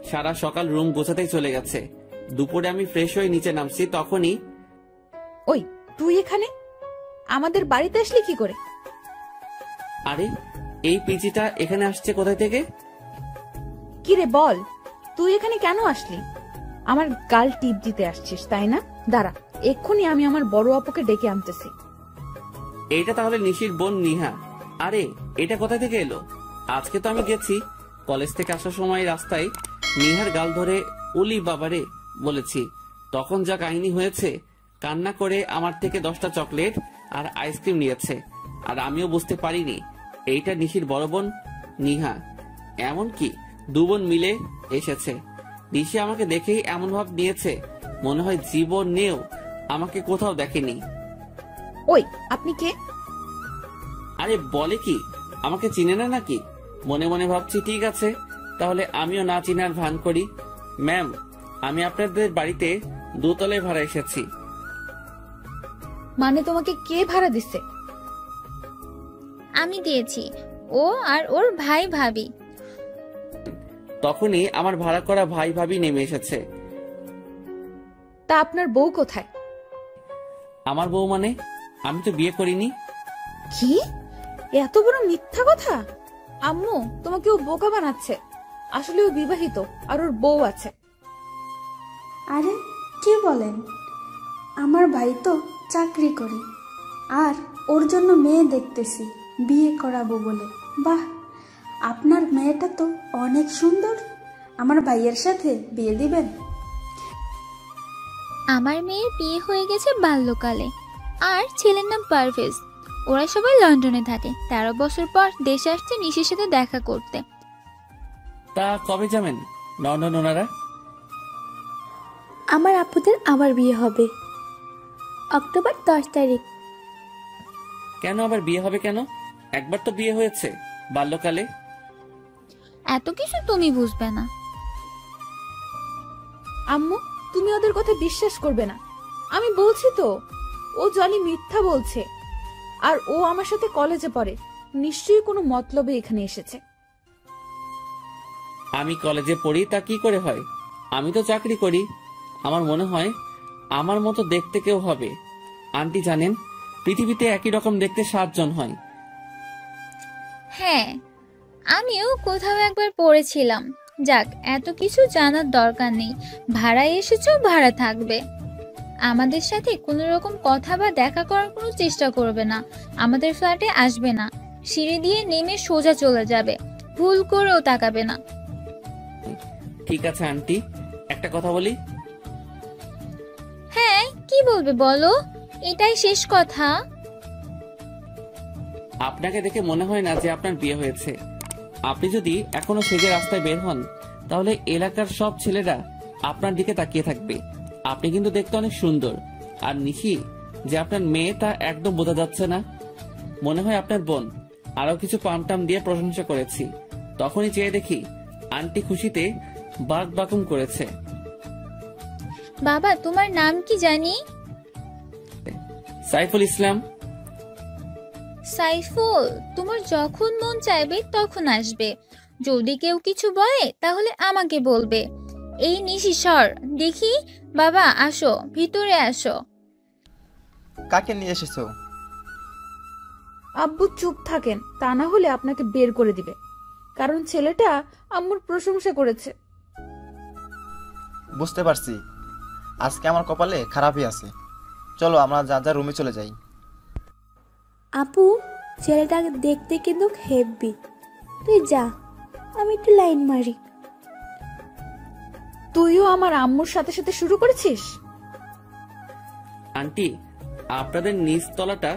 সারা সকাল রুম গোছাতেই চলে গেছে। দুপুরে আমি ফ্রেশ হয়ে নিচে নামছি, তখনই ওই তুই এখানে আমাদের বাড়িতে আসলি কি করে? আরে, এই পিজিটা এখানে আসছে কোথায় থেকে? কি রে বল, তুই এখানে কেন আসলি? আমার গাল টিপ দিতে আসছিস তাই না? দাঁড়া, এক্ষুনি আমি আমার বড় আপুকে ডেকে আনতেছি। এইটা তাহলে নিশির বোন নিহা। আরে, এটা কোথা থেকে এলো? আজকে তো আমি গেছি কলেজ থেকে আসার সময় রাস্তায় নিহার গাল ধরে উলি বাবারে বলেছি। তখন যা কাহিনী হয়েছে, কান্না করে আমার থেকে 10টা চকলেট আর আইসক্রিম নিয়েছে, আর আমিও বুঝতে পারিনি এইটা নিশির বড় বোন নিহা। এমনকি 2 বোন মিলে এসেছে। নিশি আমাকে দেখেই এমন ভাব নিয়েছে মনে হয় জীবন নেও আমাকে কোথাও দেখেনি। ওই আপনি কে? আরে বলে কি, আমাকে চিনে না নাকি? মনে মনে ভাবছি ঠিক আছে, তাহলে আমিও না চিনার ভান করি। ম্যাম, আমি আপনাদের বাড়িতে 2 তলায় ভাড়া এসেছি। মানে তোমাকে কে ভাড়া দিচ্ছে? আমি দিয়েছি, ও আর ওর ভাই ভাবি। তখনই আমার ভাড়া করা ভাই ভাবি নেমে এসেছে। তা আপনার বউ কোথায়? আমার বউ মানে? আমি তো বিয়ে করিনি। কি এত বড় মিথ্যা কথা! আম্মু, তোমাকে ও বোকা বানাচ্ছে। আসলে ও বিবাহিত আর ওর বউ আছে। আরে কি বলেন? আমার ভাই তো চাকরি করে, আর ওর জন্য মেয়ে দেখতেছি বিয়ে করাবো বলে। বাহ, আপনার মেয়েটা তো অনেক সুন্দর, আমার ভাইয়ের সাথে বিয়ে দিবেন? আমার মেয়ের বিয়ে হয়ে গেছে বাল্যকালে, আর ছেলের নাম পারভেজ। ওরা সবাই লন্ডনে থাকে। 13 বছর পর দেশে আসছে নিশির সাথে দেখা করতে। তা কবে যাবেন লন্ডন ওনারা? আমার আপুদের আবার বিয়ে হবে অক্টোবর 10 তারিখ। কেন আবার বিয়ে হবে কেন? একবার তো বিয়ে হয়েছে বাল্যকালে। এত কিছু তুমি বুঝবে না। আম্মু, তুমি ওদের কথা বিশ্বাস করবে না। আমি বলছি তো, ও জলি মিথ্যা বলছে। আর ও আমার সাথে কলেজে পড়ে, নিশ্চয়ই কোনো মতলবে এখানে এসেছে। আমি কলেজে পড়ি তা কি করে হয়? আমি তো চাকরি করি। আমার মনে হয় আমার মতো দেখতে কেউ হবে। আন্টি জানেন, পৃথিবীতে একই রকম দেখতে 7 জন হয়। হ্যাঁ, আমিও কোথাও একবার পড়েছিলাম। যাক, এত কিছু জানার দরকার নেই। ভাড়ায় এসেছো, ভাড়া থাকবে। আমাদের সাথে কোনো রকম কথা বা দেখা করার কোনো চেষ্টা করবে না। আমাদের ফ্ল্যাটে আসবে না। সিঁড়ি দিয়ে নেমে সোজা চলে যাবে। ভুল করেও তাকাবে না। ঠিক আছে আন্টি, একটা কথা বলি। হ্যাঁ, কি বলবে বলো? এটাই শেষ কথা। আপনাকে দেখে মনে হয় না যে আপনার বিয়ে হয়েছে। আপনি যদি এখনো সেজে রাস্তায় বের হন, তাহলে এলাকার সব ছেলেরা আপনার দিকে তাকিয়ে থাকবে। আপনি কিন্তু দেখতে অনেক সুন্দর। আর নিশি যে আপনার মেয়ে তা একদম বোঝা যাচ্ছে না। মনে হয় আপনার বোন। আরো কিছু পামটাম দিয়ে প্রশংসা করেছি, তখনই চেয়ে দেখি আন্টি খুশিতে বাক বাকুম করেছে। বাবা, তোমার নাম কি জানি? সাইফুল ইসলাম। সাইফুল, তোমার যখন মন চাইবে তখন আসবে। যদি কেউ কিছু বলে তাহলে আমাকে বলবে। এই নিশি সর দেখি। বাবা আসো, ভিতরে আসো। কাকে নিয়ে এসেছো? আব্বু চুপ থাকেন, তা না হলে আপনাকে বের করে দিবে। কারণ ছেলেটা আম্মুর প্রশংসা করেছে। বুঝতে পারছি, আজকে আমার কপালে খারাপই আছে। চলো আমরা যা যা রুমে চলে যাই। আপু, ছেলেটা দেখতে কিন্তু হেভি। তুই যা, আমি একটু লাইন মারি। তুইও আমার আম্মুর সাথে সাথে শুরু করেছিস? আন্টি, আপনাদের নিচ তলাটা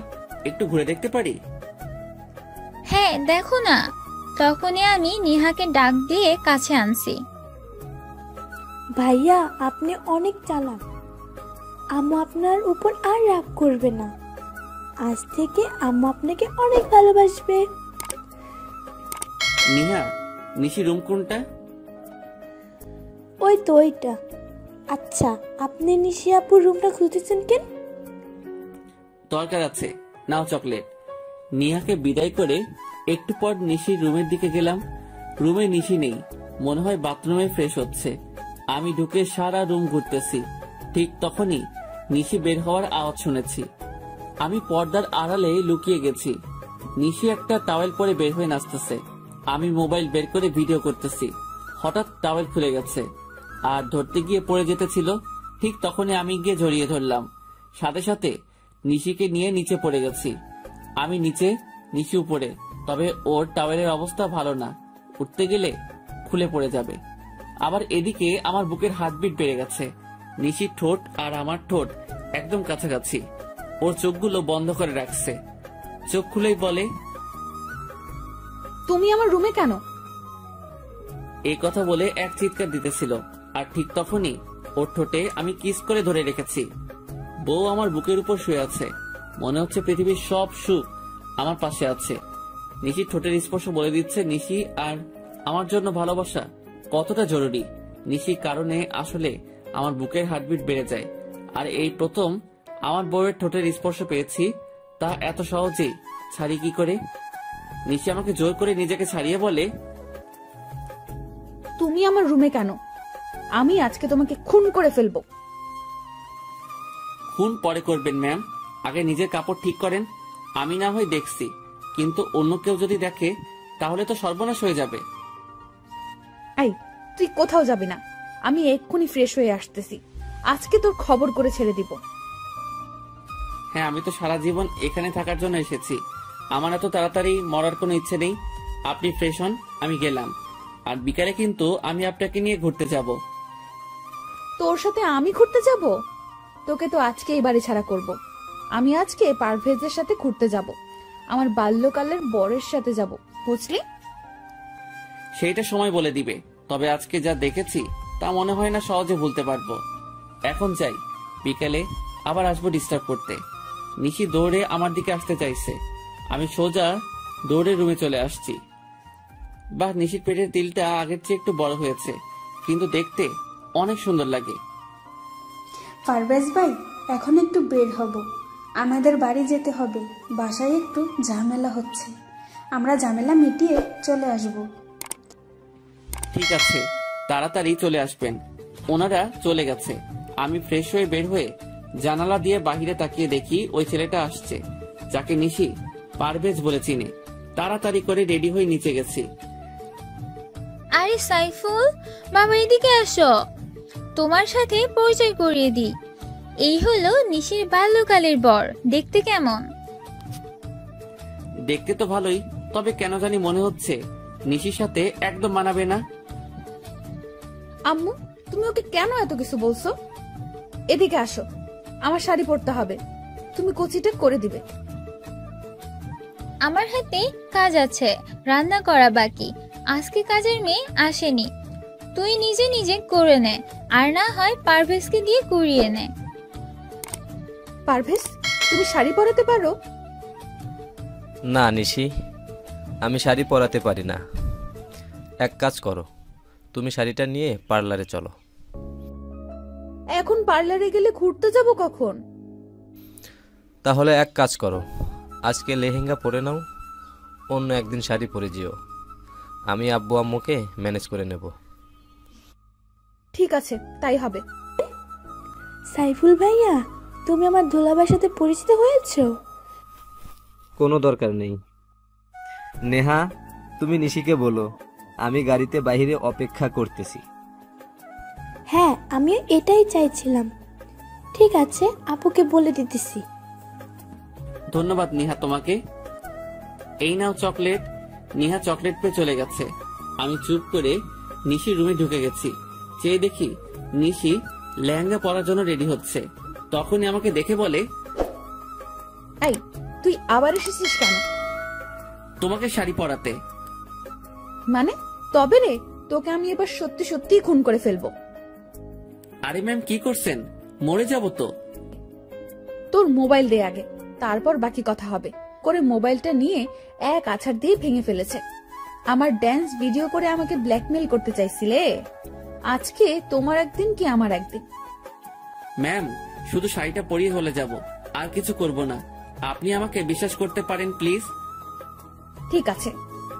একটু ঘুরে দেখতে পারি? হ্যাঁ, দেখো না। তখনই আমি নিহাকে ডাক দিয়ে কাছে আনছি। ভাইয়া, আপনি অনেক চালাক। আম্মু আপনার উপর আর রাগ করবে না। আজ থেকে আম্মু আপনাকে অনেক ভালোবাসবে। নিহা, নিশি রুম কোনটা? ওই তো ওইটা। আচ্ছা, আপনি নিশি আপুর রুমটা খুঁজতেছেন কেন? দরকার আছে, নাও চকলেট। নিহাকে বিদায় করে একটু পর নিশির রুমের দিকে গেলাম। রুমে নিশি নেই, মনে হয় বাথরুমে ফ্রেশ হচ্ছে। আমি ঢুকে সারা রুম ঘুরতেছি। ঠিক তখনই নিশি বের হওয়ার আওয়াজ শুনেছি। আমি পর্দার আড়ালে লুকিয়ে গেছি। নিশি একটা টাওয়েল পরে বের হয়ে নাচতেছে। আমি মোবাইল বের করে ভিডিও করতেছি। হঠাৎ টাওয়েল খুলে গেছে আর ধরতে গিয়ে পড়ে যেতে ছিল। ঠিক তখনই আমি গিয়ে জড়িয়ে ধরলাম। সাথে সাথে নিশিকে নিয়ে নিচে পড়ে গেছি। আমি নিচে, নিশি উপরে। তবে ওর টাওয়েলের অবস্থা ভালো না, উঠতে গেলে খুলে পড়ে যাবে। আবার এদিকে আমার বুকের হার্টবিট বেড়ে গেছে। নিশির ঠোঁট আর আমার ঠোঁট একদম কাছাকাছি। ওর চোখগুলো বন্ধ করে রাখছে। চোখ খুলেই বলে, তুমি আমার রুমে কেন? এই কথা বলে এক চিৎকার দিতেছিল। আর ঠিক তখনই ওর ঠোঁটে আমি কিস করে ধরে রেখেছি। বউ আমার বুকের উপর শুয়ে আছে। মনে হচ্ছে পৃথিবীর সব সুখ আমার পাশে আছে। নিশির ঠোঁটের স্পর্শ বলে দিচ্ছে নিশি আর আমার জন্য ভালোবাসা কতটা জরুরি। নিশির কারণে আসলে আমার বুকের হার্টবিট বেড়ে যায়। আর এই প্রথম আমার বউয়ের ঠোঁটের স্পর্শ পেয়েছি, তা এত সহজেই ছাড়ি কি করে? নিশি আমাকে জোর করে নিজেকে ছাড়িয়ে বলে, তুমি আমার রুমে কেন? আমি আজকে তোমাকে খুন করে ফেলবো। খুন পরে করবেন ম্যাম, আগে নিজের কাপড় ঠিক করেন। আমি না হয় দেখছি, কিন্তু অন্য কেউ যদি দেখে তাহলে তো সর্বনাশ হয়ে যাবে। এই, তুই কোথাও যাবি না। আমি এক্ষুনি ফ্রেশ হয়ে আসতেছি। আজকে তোর খবর করে ছেড়ে দিব। হ্যাঁ, আমি তো সারা জীবন এখানে থাকার জন্য এসেছি। আমার এত তাড়াতাড়ি মরার কোনো ইচ্ছে নেই। আপনি ফ্রেশ হন, আমি গেলাম। আর বিকালে কিন্তু আমি আপনাকে নিয়ে ঘুরতে যাব। তোর সাথে আমি ঘুরতে যাব? তোকে তো আজকে এই বাড়ি ছাড়া করব। আমি আজকে পারভেজের সাথে ঘুরতে যাব। আমার বাল্যকালের বরের সাথে যাব, বুঝলি? সেইটা সময় বলে দিবে। তবে আজকে যা দেখেছি তা মনে হয় না সহজে ভুলতে পারবো। এখন যাই, বিকেলে আবার আসবো ডিস্টার্ব করতে। নিশি দৌড়ে আমার দিকে আসতে চাইছে, আমি সোজা দৌড়ে রুমে চলে আসছি। বাহ, নিশির পেটের তিলটা আগের চেয়ে একটু বড় হয়েছে, কিন্তু দেখতে অনেক সুন্দর লাগে। পারভেজ ভাই, এখন একটু বের হব, আমাদের বাড়ি যেতে হবে। বাসায় একটু ঝামেলা হচ্ছে, আমরা ঝামেলা মিটিয়ে চলে আসব। ঠিক আছে, তাড়াতাড়ি চলে আসবেন। ওনারা চলে গেছে। আমি ফ্রেশ হয়ে বের হয়ে জানালা দিয়ে বাহিরে তাকিয়ে দেখি ওই ছেলেটা আসছে, যাকে নিশি পারভেজ বলে চিনে। তাড়াতাড়ি করে রেডি হয়ে নিচে গেছি। আরে সাইফুল, বাবা এদিকে আসো, তোমার সাথে পরিচয় করিয়ে দিই। এই হলো নিশির বাল্যকালের বর। দেখতে কেমন? দেখতে তো ভালোই, তবে কেন জানি মনে হচ্ছে নিশির সাথে একদম মানাবে না। আম্মু, তুমি ওকে কেন এত কিছু বলছো? এদিকে আসো, আমার শাড়ি পরতে হবে, তুমি কচিটা করে দিবে। আমার হাতে কাজ আছে, রান্না করা বাকি। আজকে কাজের মেয়ে আসেনি, তুই নিজে নিজে করে নে, আর না হয় পারভেজকে দিয়ে করিয়ে নে। পারভেজ, তুমি শাড়ি পরাতে পারো? না নিশি, আমি শাড়ি পরাতে পারি না। এক কাজ করো, তুমি শাড়িটা নিয়ে পার্লারে চলো। এখন পার্লারে গেলে ঘুরতে যাব কখন? তাহলে এক কাজ করো, আজকে লেহেঙ্গা পরে নাও, অন্য একদিন শাড়ি পরে যেও। আমি আব্বু আম্মুকে ম্যানেজ করে নেব। ঠিক আছে, তাই হবে। সাইফুল ভাইয়া, তুমি আমার দুলাভাইয়ের সাথে পরিচিত হয়েছো? কোনো দরকার নেই। নেহা, তুমি নিশিকে বলো আমি গাড়িতে বাইরে অপেক্ষা করতেছি। হ্যাঁ, আমিও এটাই চাইছিলাম। ঠিক আছে, আপুকে বলে দিতেছি। ধন্যবাদ নিহা তোমাকে। এই নাও চকলেট। নিহা চকলেট পেয়ে চলে গেছে। আমি চুপ করে নিশির রুমে ঢুকে গেছি। চেয়ে দেখি নিশি লেহেঙ্গা পরার জন্য রেডি হচ্ছে। তখনই আমাকে দেখে বলে, এই, তুই আবার এসেছিস কেন? তোমাকে শাড়ি পরাতে। মানে? তবে রে, তোকে আমি এবার সত্যি সত্যি খুন করে ফেলবো। আরে ম্যাম, কি করছেন? মরে যাব তো। তোর মোবাইল দে আগে, তারপর বাকি কথা হবে। করে মোবাইলটা নিয়ে এক আছাড় দিয়ে ভেঙে ফেলেছে। আমার ড্যান্স ভিডিও করে আমাকে ব্ল্যাকমেল করতে চাইছিলে। আজকে তোমার একদিন কি আমার একদিন। ম্যাম, শুধু শাড়িটা পরিয়ে হলে যাব, আর কিছু করব না। আপনি আমাকে বিশ্বাস করতে পারেন প্লিজ। ঠিক আছে,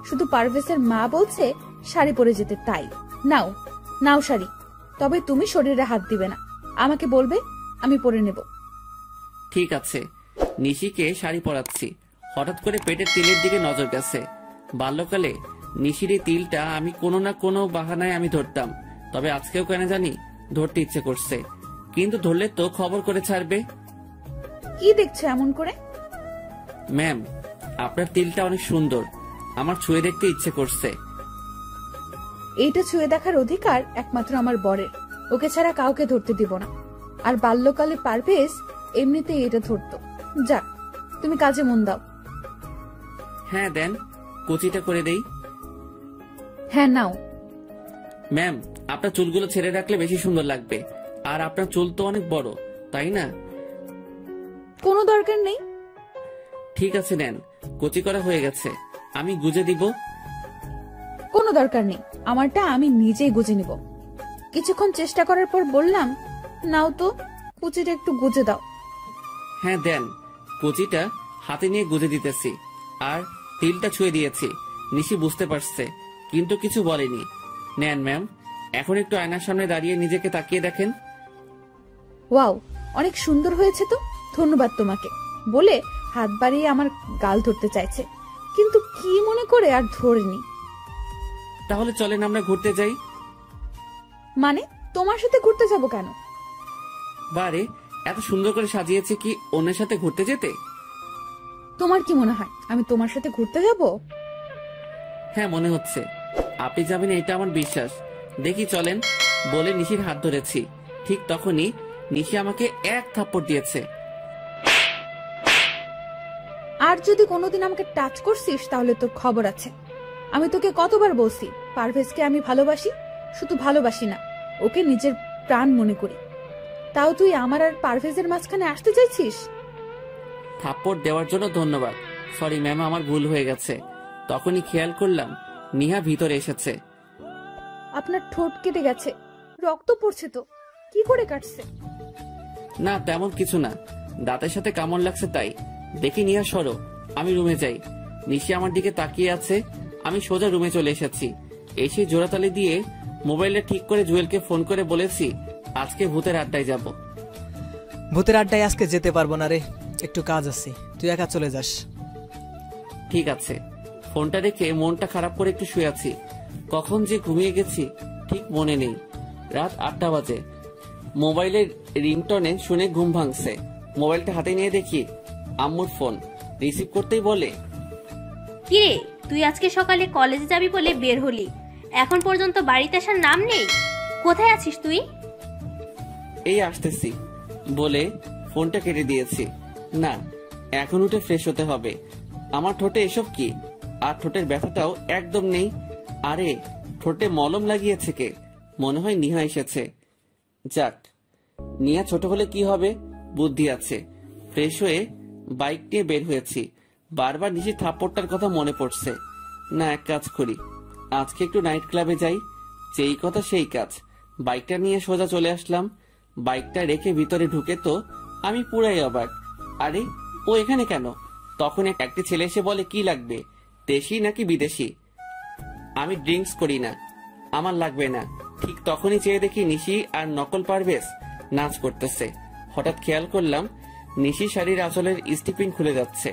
শুধু পারভেজের মা বলছে শাড়ি পরে যেতে, তাই নাও নাও শাড়ি। তবে তুমি শরীরে হাত দিবে না, আমাকে বলবে, আমি পরে নেব। ঠিক আছে। নিশিকে শাড়ি পরাচ্ছি। হঠাৎ করে পেটের তিলের দিকে নজর গেছে। বাল্যকালে নিশির এই তিলটা আমি কোনো না কোনো বাহানায় আমি ধরতাম, তবে আজকেও কেন জানি ধরতে ইচ্ছে করছে। কিন্তু ধরলে তো খবর করে ছাড়বে। কি দেখছো এমন করে? ম্যাম, আপনার তিলটা অনেক সুন্দর, আমার ছুঁয়ে দেখতে ইচ্ছে করছে। এইটা ছুঁয়ে দেখার অধিকার একমাত্র আমার বরের, ওকে ছাড়া কাউকে ধরতে দিব না। আর বাল্যকালে পারভেজ এমনিতেই এটা ধরতো। যাক, তুমি কাজে মন দাও। হ্যাঁ দেন, কুচিটা করে দেই। হ্যাঁ নাও। ম্যাম, আপনার চুলগুলো ছেড়ে রাখলে বেশি সুন্দর লাগবে। আর আপনার চুল তো অনেক বড়, তাই না? কোনো দরকার নেই। ঠিক আছে, নেন, কুচি করা হয়ে গেছে। আমি গুজে দিব। কোনো দরকার নেই, আমারটা আমি নিজেই গুজে নিব। কিছুক্ষণ চেষ্টা করার পর বললাম, নাও তো, কুচিটা একটু গুজে দাও। হ্যাঁ দেন, কুচিটা হাতে নিয়ে গুজে দিতেছি। আর তিলটা ছুঁয়ে দিয়েছি। নিশি বুঝতে পারছে, কিন্তু কিছু বলেনি। নেন ম্যাম, এখন একটু আয়নার সামনে দাঁড়িয়ে নিজেকে তাকিয়ে দেখেন। ওয়াও, অনেক সুন্দর হয়েছে তো, ধন্যবাদ তোমাকে বলে হাত বাড়িয়ে আমার গাল ধরতে চাইছে, কিন্তু কি মনে করে আর ধরেনি। তাহলে চলেন আমরা ঘুরতে যাই। মানে, তোমার সাথে ঘুরতে যাব কেন? বারে, এত সুন্দর করে সাজিয়েছে কি অন্যের সাথে ঘুরতে যেতে? তোমার কি মনে হয় আমি তোমার সাথে ঘুরতে যাব? হ্যাঁ, মনে হচ্ছে আপনি যাবেন, এটা আমার বিশ্বাস। দেখি চলেন বলে নিশির হাত ধরেছি। ঠিক তখনই নিশি আমাকে এক থাপ্পড় দিয়েছে। আর যদি কোনোদিন আমাকে টাচ করছিস তাহলে তোর খবর আছে। আমি তোকে কতবার বলছি পারভেজকে আমি ভালোবাসি, শুধু ভালোবাসি না, ওকে নিজের প্রাণ মনে করি। তাও তুই আমার আর পারভেজের মাঝখানে আসতে চাইছিস? থাপ্পড় দেওয়ার জন্য ধন্যবাদ। সরি ম্যাম, আমার ভুল হয়ে গেছে। তখনই খেয়াল করলাম নিহা ভিতরে এসেছে। আপনার ঠোঁট কেটে গেছে, রক্ত পড়ছে তো, কি করে কাটছে? না তেমন কিছু না, দাঁতের সাথে কামড় লাগছে তাই। দেখি নিহা সরো, আমি রুমে যাই। নিশি আমার দিকে তাকিয়ে আছে। আমি সোজা রুমে চলে এসেছি। এসে জোড়াতালি দিয়ে মোবাইলটা ঠিক করে জুয়েলকে ফোন করে বলেছি আজকে ভূতের আড্ডায় যাব। ভূতের আড্ডায় আজকে যেতে পারবো না রে, একটু কাজ আছে, তুই একা চলে যাস। ঠিক আছে। ফোনটা রেখে মনটা খারাপ করে একটু শুয়ে আছি। কখন যে ঘুমিয়ে গেছি ঠিক মনে নেই। রাত 8টা বাজে। মোবাইলের রিংটনে শুনে ঘুম ভাঙছে। মোবাইলটা হাতে নিয়ে দেখি আম্মুর ফোন। রিসিভ করতেই বলে, কিরে তুই আজকে সকালে কলেজে যাবি বলে বের হলি, এখন পর্যন্ত বাড়িতে আসার নাম নেই, কোথায় আছিস তুই? এই আসতেছি বলে ফোনটা কেটে দিয়েছি। না, এখন উঠে ফ্রেশ হতে হবে। আমার ঠোঁটে এসব কি? আর ঠোঁটের ব্যথাটাও একদম নেই। আরে ঠোঁটে মলম লাগিয়েছে কে? মনে হয় নিহা এসেছে। যাক, নিহা ছোট হলে কি হবে, বুদ্ধি আছে। ফ্রেশ হয়ে বাইক নিয়ে বের হয়েছি। বারবার নিশির থাপ্পড়টার কথা মনে পড়ছে। না, এক কাজ করি, আজকে একটু নাইট ক্লাবে যাই। যেই কথা সেই কাজ। বাইকটা নিয়ে সোজা চলে আসলাম। বাইকটা রেখে ভিতরে ঢুকে তো আমি পুরাই অবাক। আরে ও এখানে কেন? তখন একটি ছেলে এসে বলে, কি লাগবে, দেশি নাকি বিদেশি? আমি ড্রিঙ্কস করি না, আমার লাগবে না। ঠিক তখনই চেয়ে দেখি নিশি আর নকল পারভেজ নাচ করতেছে। হঠাৎ খেয়াল করলাম নিশি শাড়ির আঁচলের স্টিপিং খুলে যাচ্ছে।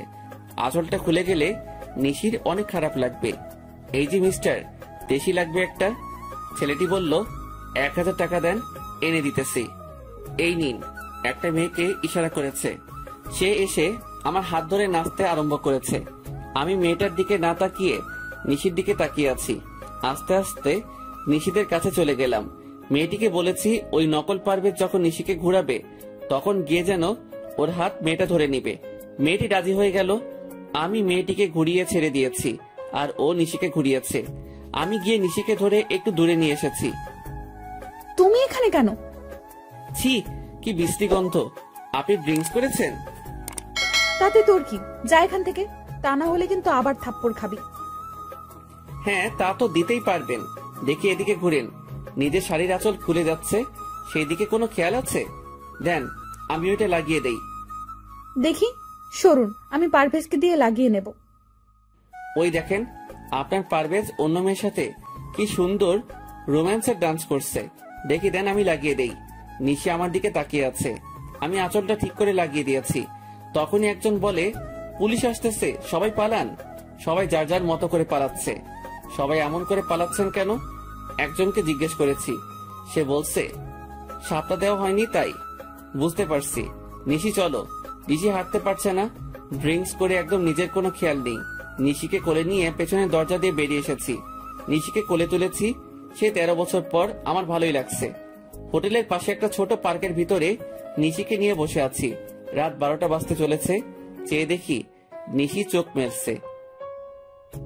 আঁচলটা খুলে গেলে নিশির অনেক খারাপ লাগবে। এই যে মিস্টার, দেশি লাগবে একটা। ছেলেটি বলল, 1000 টাকা দেন, এনে দিতেছি। এই নিন। একটা মেয়েকে ইশারা করেছে। সে এসে আমার হাত ধরে নাচতে আরম্ভ করেছে। আমি মেয়েটার দিকে না তাকিয়ে নিশির দিকে তাকিয়ে আছি। আস্তে আস্তে নিশিদের কাছে চলে গেলাম। মেয়েটিকে বলেছি ওই নকল পারভেজ যখন নিশিকে ঘুরাবে তখন গিয়ে যেন ওর হাত মেয়েটা ধরে নিবে। মেয়েটি রাজি হয়ে গেল। আমি মেয়েটিকে ঘুরিয়ে ছেড়ে দিয়েছি আর ও নিশিকে ঘুরিয়েছে। আমি গিয়ে নিশিকে ধরে একটু দূরে নিয়ে এসেছি। তুমি এখানে কেন? ছি, কি বিশ্রী গন্ধ। আপনি ড্রিঙ্কস করেছেন? তাতে তোর কি, যা এখান থেকে, তা না হলে কিন্তু আবার থাপ্পড় খাবি। হ্যাঁ, তা তো দিতেই পারবেন। দেখি এদিকে ঘুরেন, নিজের শাড়ির আঁচল খুলে যাচ্ছে, সেই দিকে কোনো খেয়াল আছে? দেন, আমি ওইটা লাগিয়ে দেই। দেখি, সরুন, আমি পারভেজকে দিয়ে লাগিয়ে নেব। ওই দেখেন, আপনার পারভেজ অন্য মেয়ের সাথে কি সুন্দর রোম্যান্সের ডান্স করছে। দেখি দেন, আমি লাগিয়ে দেই। নিশি আমার দিকে তাকিয়ে আছে। আমি আঁচলটা ঠিক করে লাগিয়ে দিয়েছি। তখনই একজন বলে, পুলিশ আসতেছে, সবাই পালান। সবাই যার যার মতো করে পালাচ্ছে। সবাই এমন করে পালাচ্ছেন কেন? একজনকে জিজ্ঞেস করেছি। সে বলছে সাপটা দেওয়া হয়নি তাই। বুঝতে পারছি। নিশি চলো। নিশি হাঁটতে পারছে না, ড্রিঙ্কস করে একদম নিজের কোনো খেয়াল নেই। নিশিকে কোলে নিয়ে পেছনের দরজা দিয়ে বেরিয়ে এসেছি। নিশিকে কোলে তুলেছি। সে 13 বছর পর আমার ভালোই লাগছে। হোটেলের পাশে একটা ছোট পার্কের ভিতরে নিশিকে নিয়ে বসে আছি। রাত 12টা বাজতে চলেছে। চেয়ে দেখি নিশি চোখ মেলছে।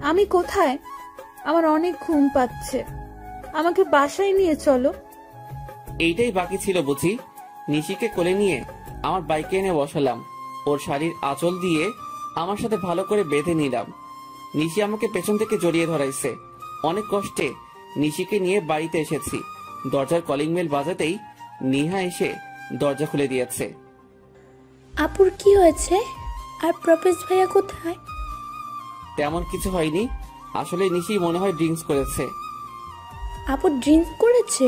আমি কোথায়? আমার অনেক ঘুম পাচ্ছে, আমাকে বাসায় নিয়ে চলো। এইটাই বাকি ছিল বুঝি। নিশিকে কোলে নিয়ে আমার বাইকে এনে বসালাম। ওর শাড়ির আঁচল দিয়ে আমার সাথে ভালো করে বেঁধে নিলাম। নিশি আমাকে পেছন থেকে জড়িয়ে ধরাইছে। অনেক কষ্টে নিশিকে নিয়ে বাড়িতে এসেছি। দরজার কলিং বেল বাজাতেই নিহা এসে দরজা খুলে দিয়েছে। আপুর কি হয়েছে? আর প্রপেজ ভাইয়া কোথায়? তেমন কিছু হয়নি। আসলে নিশি মনে হয় ড্রিঙ্কস করেছে। আপু ড্রিঙ্ক করেছে?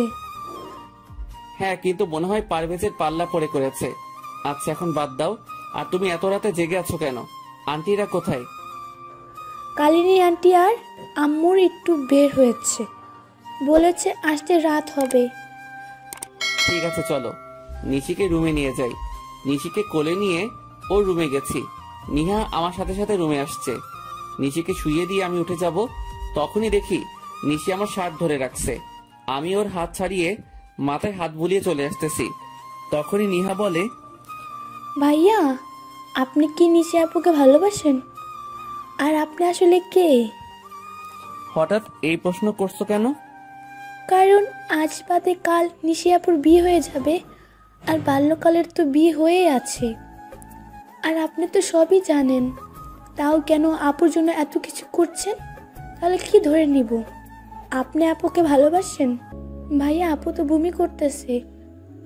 হ্যাঁ, কিন্তু মনে হয় পারভেজের পাল্লা পড়ে করেছে। আচ্ছা, এখন বাদ দাও। আর তুমি এত রাতে জেগে আছো কেন? আন্টিরা কোথায়? কালিনী আন্টি আর আম্মুর একটু বের হয়েছে, বলেছে আসতে রাত হবে। ঠিক আছে, চলো নিশিকে রুমে নিয়ে যাই। নিশিকে কোলে নিয়ে ওর রুমে গেছি। নিহা আমার সাথে সাথে রুমে আসছে। নিশিকে শুইয়ে দিয়ে আমি উঠে যাব, তখনই দেখি নিশি আমার শার্ট ধরে রাখছে। আমি ওর হাত ছাড়িয়ে মাথায় হাত বুলিয়ে চলে আসতেছি। তখনই নিহা বলে, ভাইয়া আপনি কি নিশি আপুকে ভালোবাসেন? আর আপনি আসলে কে? হ, হঠাৎ এই প্রশ্ন করছো কেন? কারণ আজ বাদে কাল নিশি আপুর বিয়ে হয়ে যাবে, আর বাল্যকালের তো বিয়ে হয়েই আছে। আর আপনি তো সবই জানেন, তাও কেন আপুর জন্য এত কিছু করছেন? তাহলে কি ধরে নিব? আপনি আপুকে ভালোবাসেন? ভাইয়া, আপু তো বমি করতেছে,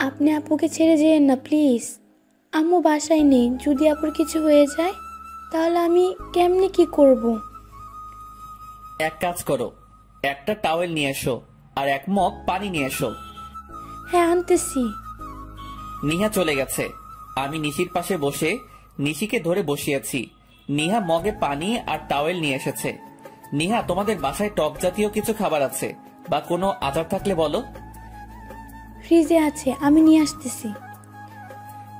আপনি আপুকে ছেড়ে যেয়েন না প্লিজ। আম্মু বাসায় নেই, যদি আপুর কিছু হয়ে যায় তাহলে আমি কেমনে কি করব? এক কাজ করো, একটা টাওয়েল নিয়ে এসো আর এক মগ পানি নিয়ে এসো। হ্যাঁ, আনতেছি। নিহা চলে গেছে। আমি নিশির পাশে বসে নিশিকে ধরে বসিয়েছি। নিহা মগে পানি আর টাওয়েল নিয়ে এসেছে। নিহা, তোমাদের বাসায় টক জাতীয় কিছু খাবার আছে বা কোনো আচার থাকলে বলো। ফ্রিজে আছে, আমি নিয়ে আসতেছি।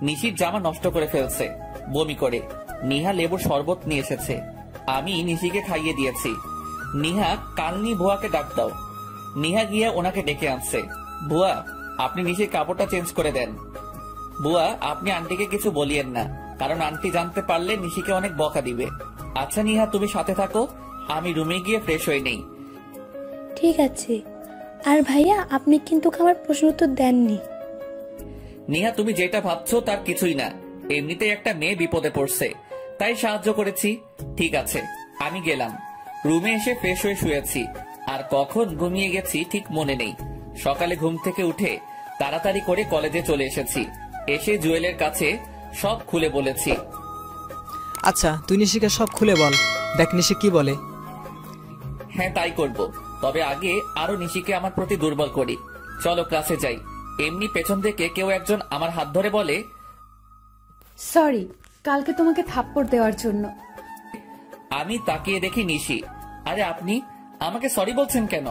নিশির জামা নষ্ট করে ফেলছে বমি করে। নিহা লেবুর শরবত নিয়ে এসেছে, আমি নিশিকে খাইয়ে দিয়েছি। নিহা, কালনি ভুয়াকে ডাক দাও। নিহা গিয়ে ওনাকে ডেকে আনছে। ভুয়া, আপনি নিশির কাপড়টা চেঞ্জ করে দেন। বুয়া, আপনি আন্টিকে কিছু বলিয়েন না, কারণ আন্টি জানতে পারলে নিশিকে অনেক বকা দিবে। আচ্ছা নিহা, তুমি সাথে থাকো, আমি রুমে গিয়ে ফ্রেশ হয়ে নেই। ঠিক আছে। আর ভাইয়া, আপনি কিন্তু আমার প্রশ্ন উত্তর দেননি। নিহা, তুমি যেটা ভাবছো তার কিছুই না, এমনিতেই একটা মেয়ে বিপদে পড়ছে, তাই সাহায্য করেছি। ঠিক আছে, আমি গেলাম। রুমে এসে ফ্রেশ হয়ে শুয়েছি, আর কখন ঘুমিয়ে গেছি ঠিক মনে নেই। সকালে ঘুম থেকে উঠে তাড়াতাড়ি করে কলেজে চলে এসেছি। এসে জুয়েলের কাছে সব খুলে বলেছি। আচ্ছা, তুই নিশিকে সব খুলে বল, দেখ নিশি কি বলে। হ্যাঁ, তাই করব, তবে আগে আরো নিশিকে আমার প্রতি দুর্বল করি। চলো ক্লাসে যাই। এমনি পেছন থেকে কেউ একজন আমার হাত ধরে বলে, সরি কালকে তোমাকে থাপ্পড় দেওয়ার জন্য। আমি তাকিয়ে দেখি নিশি। আরে আপনি আমাকে সরি বলছেন কেন?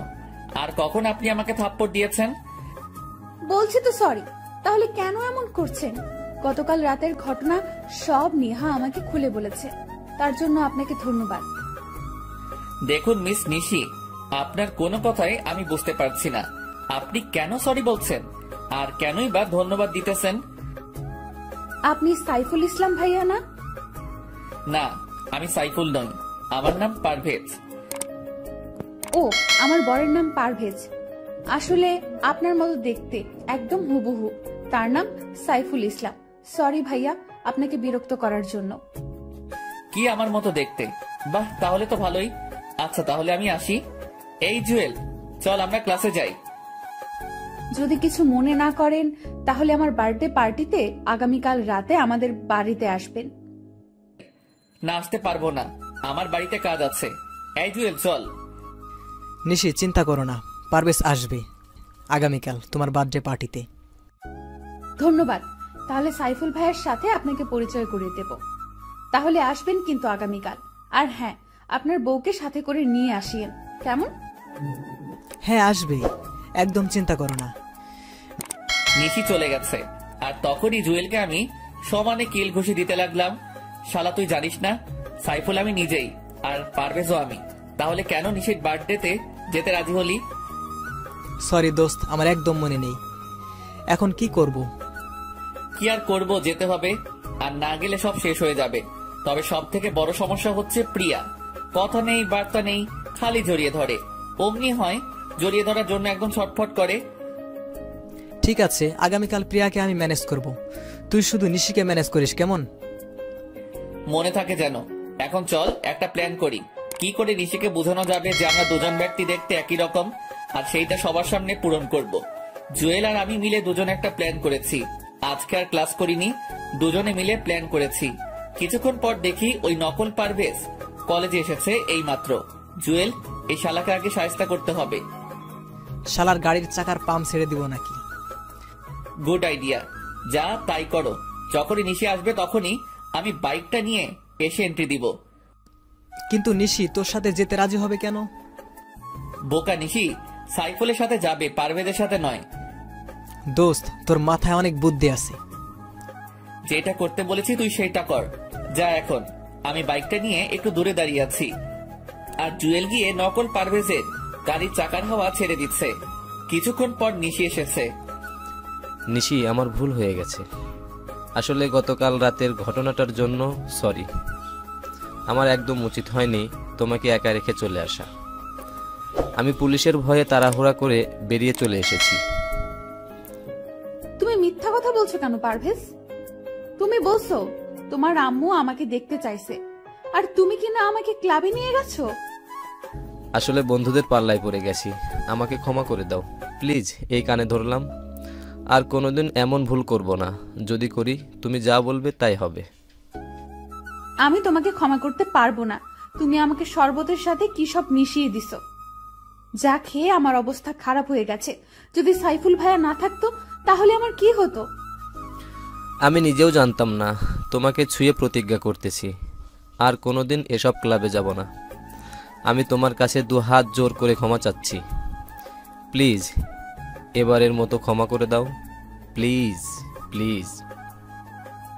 আর কখন আপনি আমাকে থাপ্পড় দিয়েছেন? বলছি তো সরি, তাহলে কেন এমন করছেন? গতকাল রাতের ঘটনা সব নেহা আমাকে খুলে বলেছে, তার জন্য আপনাকে ধন্যবাদ। দেখুন মিস নিশি, আপনার কোনো কথাই আমি বুঝতে পারছি না। আপনি কেন সরি বলছেন আর কেনই বা ধন্যবাদ দিতেছেন? আপনি সাইফুল ইসলাম ভাইয়া না? না, আমি সাইফুল নই, আমার নাম পারভেজ। ও, আমার বরের নাম পারভেজ। আসলে আপনার মতো দেখতে, একদম হুবহু। তার নাম সাইফুল ইসলাম। সরি ভাইয়া আপনাকে বিরক্ত করার জন্য। কি আমার মতো দেখতে? বাহ, তাহলে তো ভালোই। আচ্ছা তাহলে আমি আসি। এই জুয়েল, চল আমরা ক্লাসে যাই। যদি কিছু মনে না করেন তাহলে আমার বার্থডে পার্টিতে আগামীকাল রাতে আমাদের বাড়িতে আসবেন। না, আসতে পারবো না, আমার বাড়িতে কাজ আছে। এই জুয়েল চল। নিশি, চিন্তা করো না, পারভেজ আসবে আগামীকাল তোমার বার্থডে পার্টিতে। ধন্যবাদ। তাহলে সাইফুল ভাইয়ের সাথে আপনাকে পরিচয় করিয়ে দেব। তাহলে আসবেন কিন্তু আগামীকাল। আর হ্যাঁ, আপনার বউকে সাথে করে নিয়ে আসিয়েন, কেমন? হ্যাঁ, আসবে, একদম চিন্তা করো না। নিশি চলে গেছে, আর তখনই জুয়েলকে আমি সমানে কিল ঘুষি দিতে লাগলাম। শালা, তুই জানিস না সাইফুল আমি নিজেই, আর পারভেজও আমি। তাহলে কেন নিশির বার্থডেতে যেতে রাজি হলি? সরি দোস্ত, আমার একদম মনে নেই। এখন কি করব? কি আর করব, যেতে হবে। আর না গেলে সব শেষ হয়ে যাবে। তবে সব থেকে বড় সমস্যা হচ্ছে প্রিয়া। কথা নেই, বার্তা নেই, খালি জড়িয়ে ধরে। অমনি হয়, জড়িয়ে ধরার জন্য একদম ছটফট করে। ঠিক আছে, আগামীকাল প্রিয়াকে আমি ম্যানেজ করব, তুই শুধু নিশিকে ম্যানেজ করিস, কেমন? মনে থাকে যেন। এখন চল একটা প্ল্যান করি, কি করে নিশিকে বোঝানো যাবে যে আমরা দুজন ব্যক্তি দেখতে একই রকম, আর সেইটা সবার সামনে পূরণ করব। জুয়েল আর আমি মিলে দুজন একটা প্ল্যান করেছি। আজকে আর ক্লাস করিনি, দুজনে মিলে প্ল্যান করেছি। কিছুক্ষণ পর দেখি ওই নকল পারভেজ কলেজে এসেছে এই মাত্র। জুয়েল, এই শালাকে আগে শায়েস্তা করতে হবে। শালার গাড়ির চাকার পাম্প ছেড়ে দিব নাকি? গুড আইডিয়া, যা তাই করো। যখনই নিশি আসবে তখনই আমি বাইকটা নিয়ে এসে এন্ট্রি দিব। কিন্তু নিশি তোর সাথে যেতে রাজি হবে কেন? বোকা নিশি, সাইফুলের সাথে যাবে, পারভেজের সাথে নয়। দোস্ত, তোর মাথায় অনেক বুদ্ধি আছে। যেটা করতে বলেছি তুই সেটা কর। যা এখন। আমি বাইকটা নিয়ে একটু দূরে দাঁড়িয়ে আছি, আর জুয়েল গিয়ে নকল পারভেজের গাড়ির চাকার হাওয়া ছেড়ে দিচ্ছে। কিছুক্ষণ পর নিশি এসেছে। নিশি, আমার ভুল হয়ে গেছে। আসলে গতকাল রাতের ঘটনাটার জন্য সরি। আমার একদম উচিত হয়নি তোমাকে একা রেখে চলে আসা। আমি পুলিশের ভয়ে তাড়াহুড়া করে বেরিয়ে চলে এসেছি। তুমি মিথ্যা কথা বলছো কেন পারভেজ? তুমি বলছো তোমার আম্মু আমাকে দেখতে চাইছে, আর তুমি কি না আমাকে ক্লাবে নিয়ে গেছো? আসলে বন্ধুদের পাল্লায় পড়ে গেছি, আমাকে ক্ষমা করে দাও প্লিজ। এই কানে ধরলাম, আর কোনোদিন এমন ভুল করব না। যদি করি তুমি যা বলবে তাই হবে। আমি তোমাকে ক্ষমা করতে পারবো না। তুমি আমাকে শরবতের সাথে কি সব মিশিয়ে দিছো, যা খেয়ে আমার অবস্থা খারাপ হয়ে গেছে। যদি সাইফুল ভাইয়া না থাকতো তাহলে আমার কি হতো? আমি নিজেও জানতাম না। তোমাকে ছুঁয়ে প্রতিজ্ঞা করতেছি আর কোনোদিন এসব ক্লাবে যাব না। আমি তোমার কাছে 2 হাত জোর করে ক্ষমা চাচ্ছি। প্লিজ এবারের মতো ক্ষমা করে দাও, প্লিজ প্লিজ।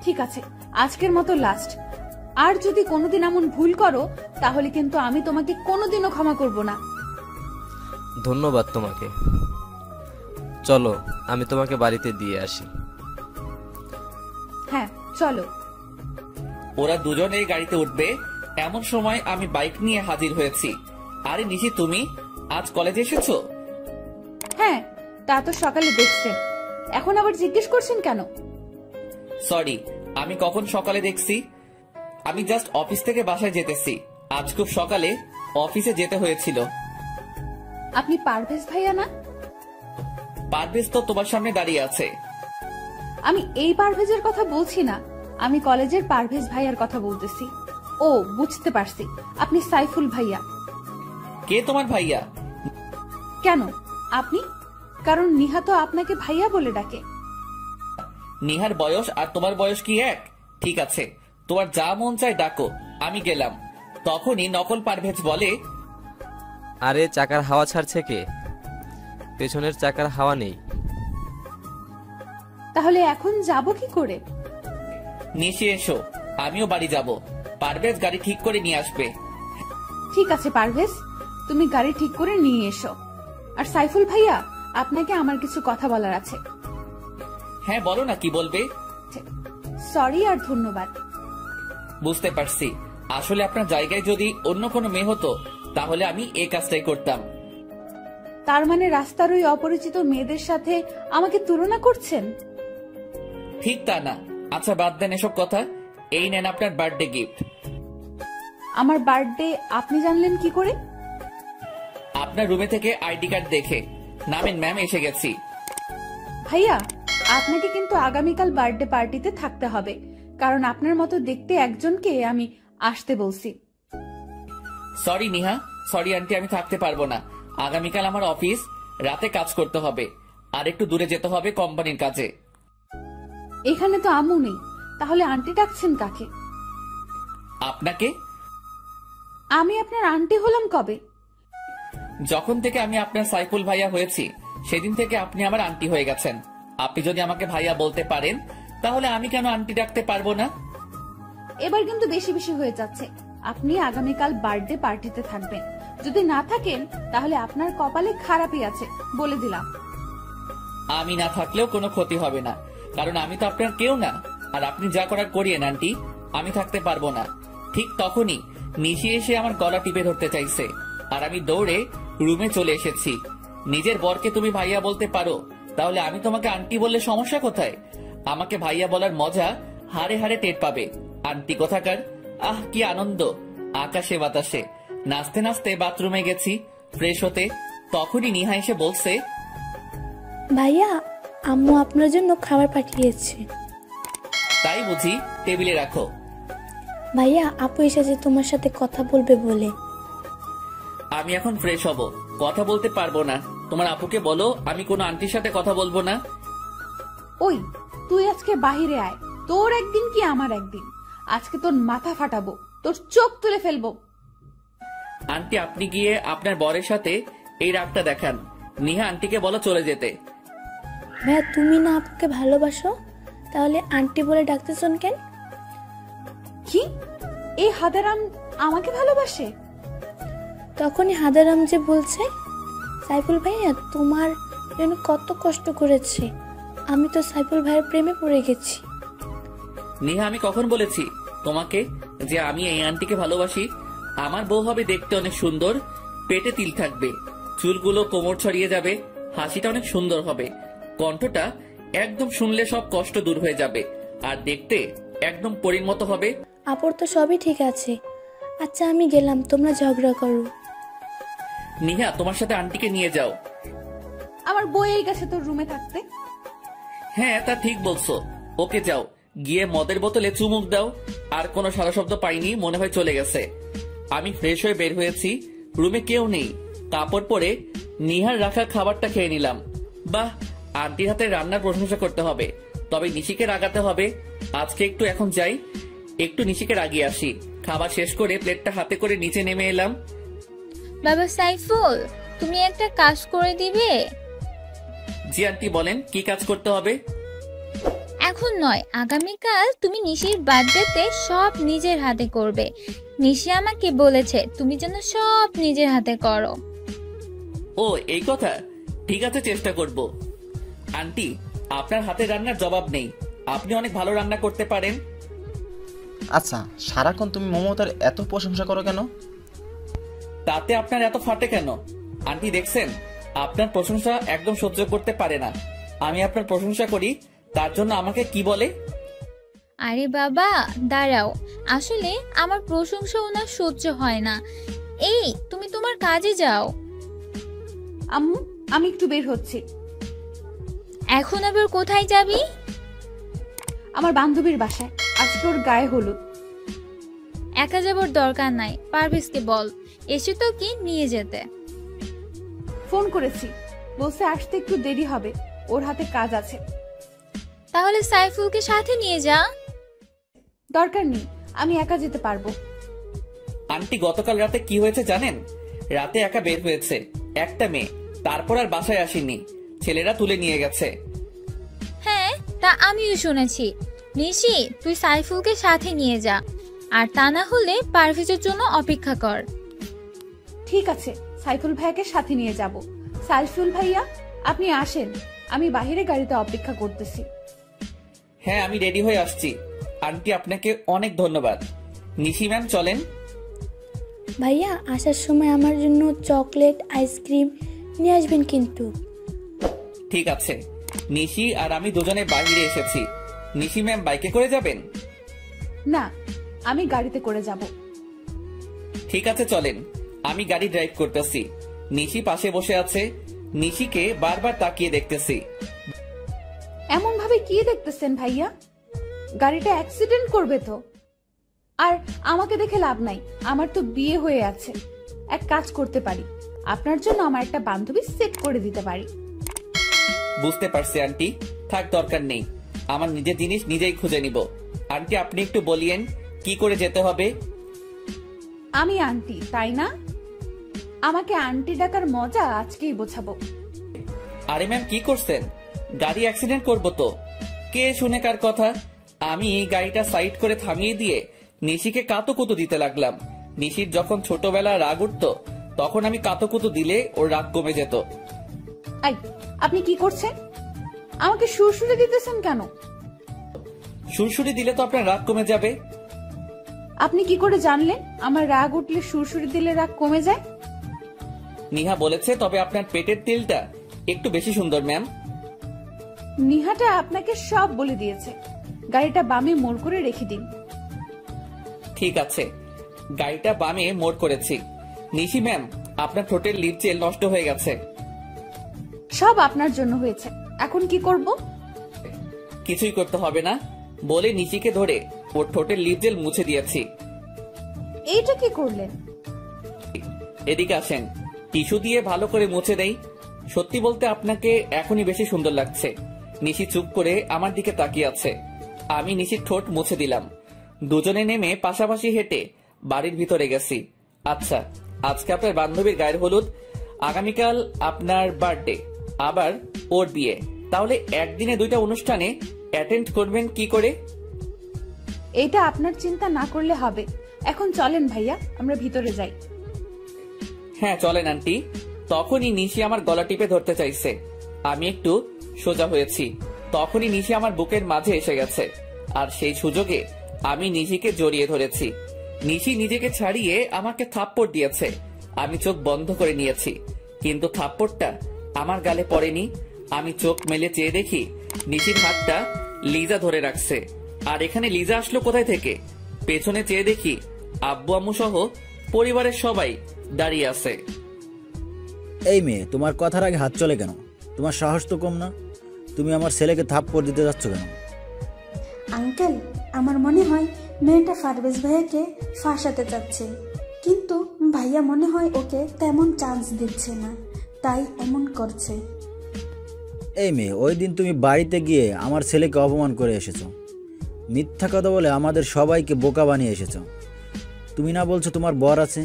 ঠিক আছে, আজকের মতো লাস্ট। আর যদি কোনোদিন এমন ভুল করো তাহলে কিন্তু আমি তোমাকে কোনোদিনও ক্ষমা করব না। ধন্যবাদ তোমাকে। চলো আমি তোমাকে বাড়িতে দিয়ে আসি। হ্যাঁ চলো। ওরা দুজনেই গাড়িতে উঠবে এমন সময় আমি বাইক নিয়ে হাজির হয়েছি। আরে নিশি, তুমি আজ কলেজে এসেছো? হ্যাঁ, তা তো সকালে দেখছেন, এখন আবার জিজ্ঞেস করছেন কেন? সরি, আমি কখন সকালে দেখছি? আমি জাস্ট অফিস থেকে বাসায় যেতেছি। আজ খুব সকালে অফিসে যেতে হয়েছিল। আপনি পারভেজ ভাইয়া না? পারভেজ তো তোমার সামনে দাঁড়িয়ে আছে। আমি এই পারভেজের কথা বলছি না, আমি কলেজের পারভেজ ভাইয়ার কথা বলতেছি। ও বুঝতে পারছি, আপনি সাইফুল ভাইয়া। কে তোমার ভাইয়া? কেন আপনি? কারণ নিহা তো আপনাকে ভাইয়া বলে ডাকে। নিহার বয়স আর তোমার বয়স কি এক? ঠিক আছে, তোমার যা মন চায় ডাকো, আমি গেলাম। তখনই নকল পারভেজ বলে, আরে চাকার হাওয়া ছাড়ছে কে? পেছনের চাকার হাওয়া নেই। তাহলে এখন যাব কি করে? নিশে এসো, আমিও বাড়ি যাব। পারভেজ গাড়ি ঠিক করে নিয়ে আসবে। ঠিক আছে পারভেজ, তুমি গাড়ি ঠিক করে নিয়ে এসো। আর সাইফুল ভাইয়া, আপনাকে আমার কিছু কথা বলার আছে। হ্যাঁ বলো না, কি বলবে? সরি আর ধন্যবাদ। বুঝতে পারছি, আসলে আপনার জায়গায় যদি অন্য কোনো মেয়ে হতো তাহলে আমি এই কাজটাই করতাম। তার মানে রাস্তার ওই অপরিচিত মেয়েদের সাথে আমাকে তুলনা করছেন? ঠিক তা না। আচ্ছা বাদ দেন এসব কথা, এই নেন আপনার বার্থডে গিফট। আমার বার্থডে আপনি জানলেন কি করে? আপনার রুমে থেকে আইডি কার্ড দেখে। নামেন ম্যাম, এসে গেছি। ভাইয়া, আপনাকে কিন্তু আগামীকাল বার্থডে পার্টিতে থাকতে হবে, কারণ আপনার মতো দেখতে একজনকে আমি আসতে বলছি। সরি নিহা, সরি আন্টি, আমি থাকতে পারবো না। আগামীকাল আমার অফিস, রাতে কাজ করতে হবে, আর একটু দূরে যেতে হবে কোম্পানির কাজে। এখানে তো আম্মু নেই, তাহলে আন্টি ডাকছেন কাকে? আপনাকে। আমি আপনার আন্টি হলাম কবে? যখন থেকে আমি আপনার সাইফুল ভাইয়া হয়েছি সেদিন থেকে আপনি আমার আন্টি হয়ে গেছেন। আপনি যদি আমাকে ভাইয়া বলতে পারেন তাহলে আমি কেন আন্টি ডাকতে পারবো না? এবার কিন্তু বেশি বেশি হয়ে যাচ্ছে। আপনি আগামীকাল বার্থডে পার্টিতে থাকবেন, যদি না থাকেন তাহলে আপনার কপালে খারাপই আছে, বলে দিলাম। আমি না থাকলেও কোনো ক্ষতি হবে না, কারণ আমি তো আপনার কেউ না। আর আপনি যা করার করিয়েন আন্টি, আমি থাকতে পারবো না। ঠিক তখনই নিশি এসে আমার গলা টিপে ধরতে চাইছে, আর আমি দৌড়ে রুমে চলে এসেছি। নিজের বরকে তুমি ভাইয়া বলতে পারো, তাহলে আমি তোমাকে আন্টি বললে সমস্যা কোথায়? আমাকে ভাইয়া বলার মজা হাড়ে হাড়ে টের পাবে। আন্টি কোথাকার! আহ কি আনন্দ! আকাশে বাতাসে নাচতে নাচতে বাথরুমে গেছি ফ্রেশ হতে। তখনই নিহা এসে বলছে, ভাইয়া, আম্মু আপনার জন্য খাবার পাঠিয়েছে। তাই বুঝি? টেবিলে রাখো। ভাইয়া, আপু এসেছে তোমার সাথে কথা বলবে বলে। আমি এখন ফ্রেশ হব, কথা বলতে পারবো না। তোমার আপুকে বলো আমি কোনো আন্টির সাথে কথা বলবো না। ওই তুই আজকে বাহিরে আয়, তোর একদিন কি আমার একদিন। আজকে তোর মাথা ফাটাবো, তোর চোখ তুলে ফেলবো। আন্টি আপনি গিয়ে আপনার বরের সাথে এই রাগটা দেখান। নিহা আন্টিকে বলো চলে যেতে। ভাইয়া, তুমি না আপুকে ভালোবাসো, তাহলে আন্টি বলে ডাকতেছেন কেন? কি এই হাদারাম আমাকে ভালোবাসে? তখনই হাদারাম যে বলছে, সাইফুল ভাইয়া তোমার জন্য কত কষ্ট করেছে, আমি তো সাইফুল ভাইয়ের প্রেমে পড়ে গেছি। নিহা আমি কখন বলেছি তোমাকে যে আমি এই আন্টিকে ভালোবাসি? আমার বউ হবে দেখতে অনেক সুন্দর, পেটে তিল থাকবে, চুলগুলো কোমর ছড়িয়ে যাবে, হাসিটা অনেক সুন্দর হবে, কণ্ঠটা একদম শুনলে সব কষ্ট দূর হয়ে যাবে, আর দেখতে একদম পরীর মতো হবে। আপুর তো সবই ঠিক আছে। আচ্ছা আমি গেলাম, তোমরা ঝগড়া করো। নিহা, তোমার সাথে আন্টিকে নিয়ে যাও। আমার বইয়েই গেছে তোর রুমে থাকতে। হ্যাঁ, তা ঠিক বলছো। ওকে যাও, গিয়ে মদের বোতলে চুমুক দাও। আর কোনো সারা শব্দ পাইনি, মনে হয় চলে গেছে। আমি ফ্রেশ হয়ে বের হয়েছি, রুমে কেউ নেই। কাপড় পরে নিহার রাখা খাবারটা খেয়ে নিলাম। বাহ, আন্টির হাতে রান্নার প্রশংসা করতে হবে, তবে নিশিকে রাগাতে হবে। আজকে এখন যাই, একটু নিশিকে রাগিয়ে আসি। খাবার শেষ করে প্লেটটা হাতে করে নিচে নেমে এলাম। বাবা সাইফুল, তুমি একটা কাজ করে দিবে? জি আন্টি, বলেন কি কাজ করতে হবে? এখন নয়, আগামীকাল তুমি নিশির বার্থডেতে সব নিজের হাতে করবে। নিশি আমাকে বলেছে তুমি যেন সব নিজের হাতে করো। ও, এই কথা? ঠিক আছে, চেষ্টা করব। আন্টি, আপনার হাতে রান্নার জবাব নেই, আপনি অনেক ভালো রান্না করতে পারেন। আচ্ছা, সারাক্ষণ তুমি মমতার এত প্রশংসা করো কেন? তাতে আপনার এত ফাটে কেন? আন্টি দেখছেন, আপনার প্রশংসা একদম সহ্য করতে পারে না। আমি আপনার প্রশংসা করি, তার জন্য আমাকে কি বলে? আরে বাবা দাঁড়াও, আসলে আমার প্রশংসা ওনার সহ্য হয় না। এই তুমি তোমার কাজে যাও। আম্মু, আমি একটু বের হচ্ছি। এখন আবার কোথায় যাবি? আমার বান্ধবীর বাসায়, আজকে ওর গায়ে হলুদ। একা যাবার দরকার নাই, পারভেজকে বল এসে তো কি নিয়ে যেতে। ফোন করেছি, বলছে আসতে একটু দেরি হবে, ওর হাতে কাজ আছে। তাহলে সাইফুলকে সাথে নিয়ে যা। দরকার নেই, আমি একা যেতে পারবো। আন্টি, গতকাল রাতে কি হয়েছে জানেন? রাতে একা বের হয়েছে একটা মেয়ে, তারপর আর বাসায় আসেনি, ছেলেরা তুলে নিয়ে গেছে। হ্যাঁ, তা আমিও শুনেছি। নিশি, তুই সাইফুলকে সাথে নিয়ে যা, আর তা না হলে পারভেজের জন্য অপেক্ষা কর। ঠিক আছে, সাইফুল ভাইয়াকে সাথে নিয়ে যাব। সাইফুল ভাইয়া, আপনি আসেন, আমি বাইরে গাড়িতে অপেক্ষা করতেছি। হ্যাঁ, আমি রেডি হয়ে আসছি। আন্টি, আপনাকে অনেক ধন্যবাদ। নিশি ম্যাম, চলেন। ভাইয়া আসার সময় আমার জন্য চকলেট আইসক্রিম নিয়ে আসবেন কিন্তু। ঠিক আছে। নিশি আর আমি দুজনে বাইরে এসেছি। নিশি ম্যাম বাইকে করে যাবেন? না, আমি গাড়িতে করে যাব। ঠিক আছে, চলেন। আমি গাড়ি ড্রাইভ করতেছি, নিশি পাশে বসে আছে। নিশিকে বারবার তাকিয়ে দেখতেছি। এমন ভাবে কি দেখতেছেন ভাইয়া? গাড়িটা অ্যাক্সিডেন্ট করবে তো। আর আমাকে দেখে লাভ নাই, আমার তো বিয়ে হয়ে আছে। এক কাজ করতে পারি, আপনার জন্য আমার একটা বান্ধবী সেট করে দিতে পারি। বুঝতে পারছি আন্টি, থাক, দরকার নেই। আমার নিজের জিনিস নিজেই খুঁজে নিব। আন্টি, আপনি একটু বলিয়েন কি করে যেতে হবে? আমি আন্টি, তাই না? আমাকে আন্টি ডাকার মজা আজকেই বোঝাবো। আরে ম্যাম, কি করছেন? গাড়ি অ্যাক্সিডেন্ট করবো তো। কে শুনে কার কথা? আমি গাড়িটা সাইড করে থামিয়ে দিয়ে নিশিকে কাতুকুতু দিতে লাগলাম। নিশির যখন ছোটবেলা রাগ উঠতো, তখন আমি কাতুকুতু দিলে ওর রাগ কমে যেত। আই, আপনি কি করছেন? আমাকে সুরসুরি দিতেছেন কেন? সুরসুরি দিলে তো আপনার রাগ কমে যাবে। আপনি কি করে জানলেন আমার রাগ উঠলে সুরসুরি দিলে রাগ কমে যায়? নিহা বলেছে, তবে আপনার পেটের তিলটা একটু বেশি সুন্দর ম্যাম। নিহাটা আপনাকে সব বলে দিয়েছে। গাড়িটা বামে মোড় করে রেখে দিন। ঠিক আছে, গাড়িটা বামে মোড় করেছি। নিশি ম্যাম, আপনার ঠোঁটের লিপ জেল নষ্ট হয়ে গেছে। সব আপনার জন্য হয়েছে, এখন কি করব? কিছুই করতে হবে না বলে নিশিকে ধরে ওর ঠোঁটের লিপ জেল মুছে দিয়েছি। এইটা কি করলেন? এদিকে আসেন, টিস্যু দিয়ে ভালো করে মুছে দেই। সত্যি বলতে আপনাকে এখনই বেশি সুন্দর লাগছে। নিশি চুপ করে আমার দিকে তাকিয়ে আছে। আমি নিশির ঠোঁট মুছে দিলাম। দুজনে নেমে পাশাপাশি হেঁটে বাড়ির ভিতরে গেছি। আচ্ছা, আজকে আপনার বান্ধবীর গায়ের হলুদ, আগামীকাল আপনার বার্থডে, আবার ওর বিয়ে। তাহলে একদিনে দুইটা অনুষ্ঠানে অ্যাটেন্ড করবেন কি করে? এটা আপনার চিন্তা না করলে হবে। এখন চলেন ভাইয়া, আমরা ভিতরে যাই। হ্যাঁ চলেন আন্টি। তখনই নিশি আমার গলা টিপে ধরতে চাইছে। আমি একটু সোজা হয়েছি, তখনই নিশি আমার বুকের মাঝে এসে গেছে। আর সেই সুযোগে আমি নিশিকে জড়িয়ে ধরেছি। নিশি নিজেকে ছাড়িয়ে আমাকে থাপ্পড় দিয়েছে। আমি চোখ বন্ধ করে নিয়েছি, কিন্তু থাপ্পড়টা আমার গালে পড়েনি। আমি চোখ মেলে চেয়ে দেখি নিশির হাতটা লিজা ধরে রাখছে। আর এখানে লিজা আসলো কোথায় থেকে? পেছনে চেয়ে দেখি আব্বু আম্মু সহ পরিবারের সবাই দাঁড়িয়ে আছে। এই মেয়ে, তোমার কথার আগে হাত চলে কেন? তোমার সাহস তো কম না। তুমি আমার ছেলেকে থাপ্পড় দিতে যাচ্ছ কেন? আঙ্কেল, আমার মনে হয় মেয়েটা পারভেজ ভাইয়াকে ফাঁসাতে চাচ্ছে, কিন্তু ভাইয়া মনে হয় ওকে তেমন চান্স দিচ্ছে না, তাই এমন করছে। এই মেয়ে, ওই দিন তুমি বাড়িতে গিয়ে আমার ছেলেকে অপমান করে এসেছো। মিথ্যা কথা বলে আমাদের সবাইকে বোকা বানিয়ে এসেছো। তুমি না বলছো তোমার বর আছে,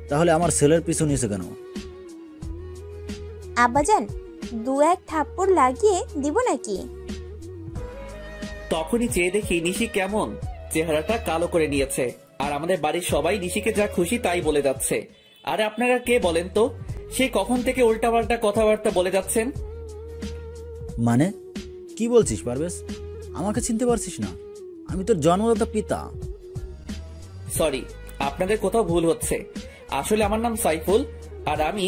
তাহলে আমার ছেলের পিছু নিয়েছো কেন? আব্বাজান, 2-1 থাপ্পড় লাগিয়ে দিব নাকি? তখনই চেয়ে দেখি নিশি কেমন চেহারাটা কালো করে নিয়েছে। আর আমাদের বাড়ির সবাই নিশিকে যা খুশি তাই বলে যাচ্ছে। আরে আপনারা কে বলেন তো? সে কখন থেকে উল্টাপাল্টা কথাবার্তা বলে যাচ্ছেন? মানে কি বলছিস পারভেজ? আমাকে চিনতে পারছিস না? আমি তোর জন্মদাতা পিতা। সরি, আপনাদের কোথাও ভুল হচ্ছে। আসলে আমার নাম সাইফুল, আর আমি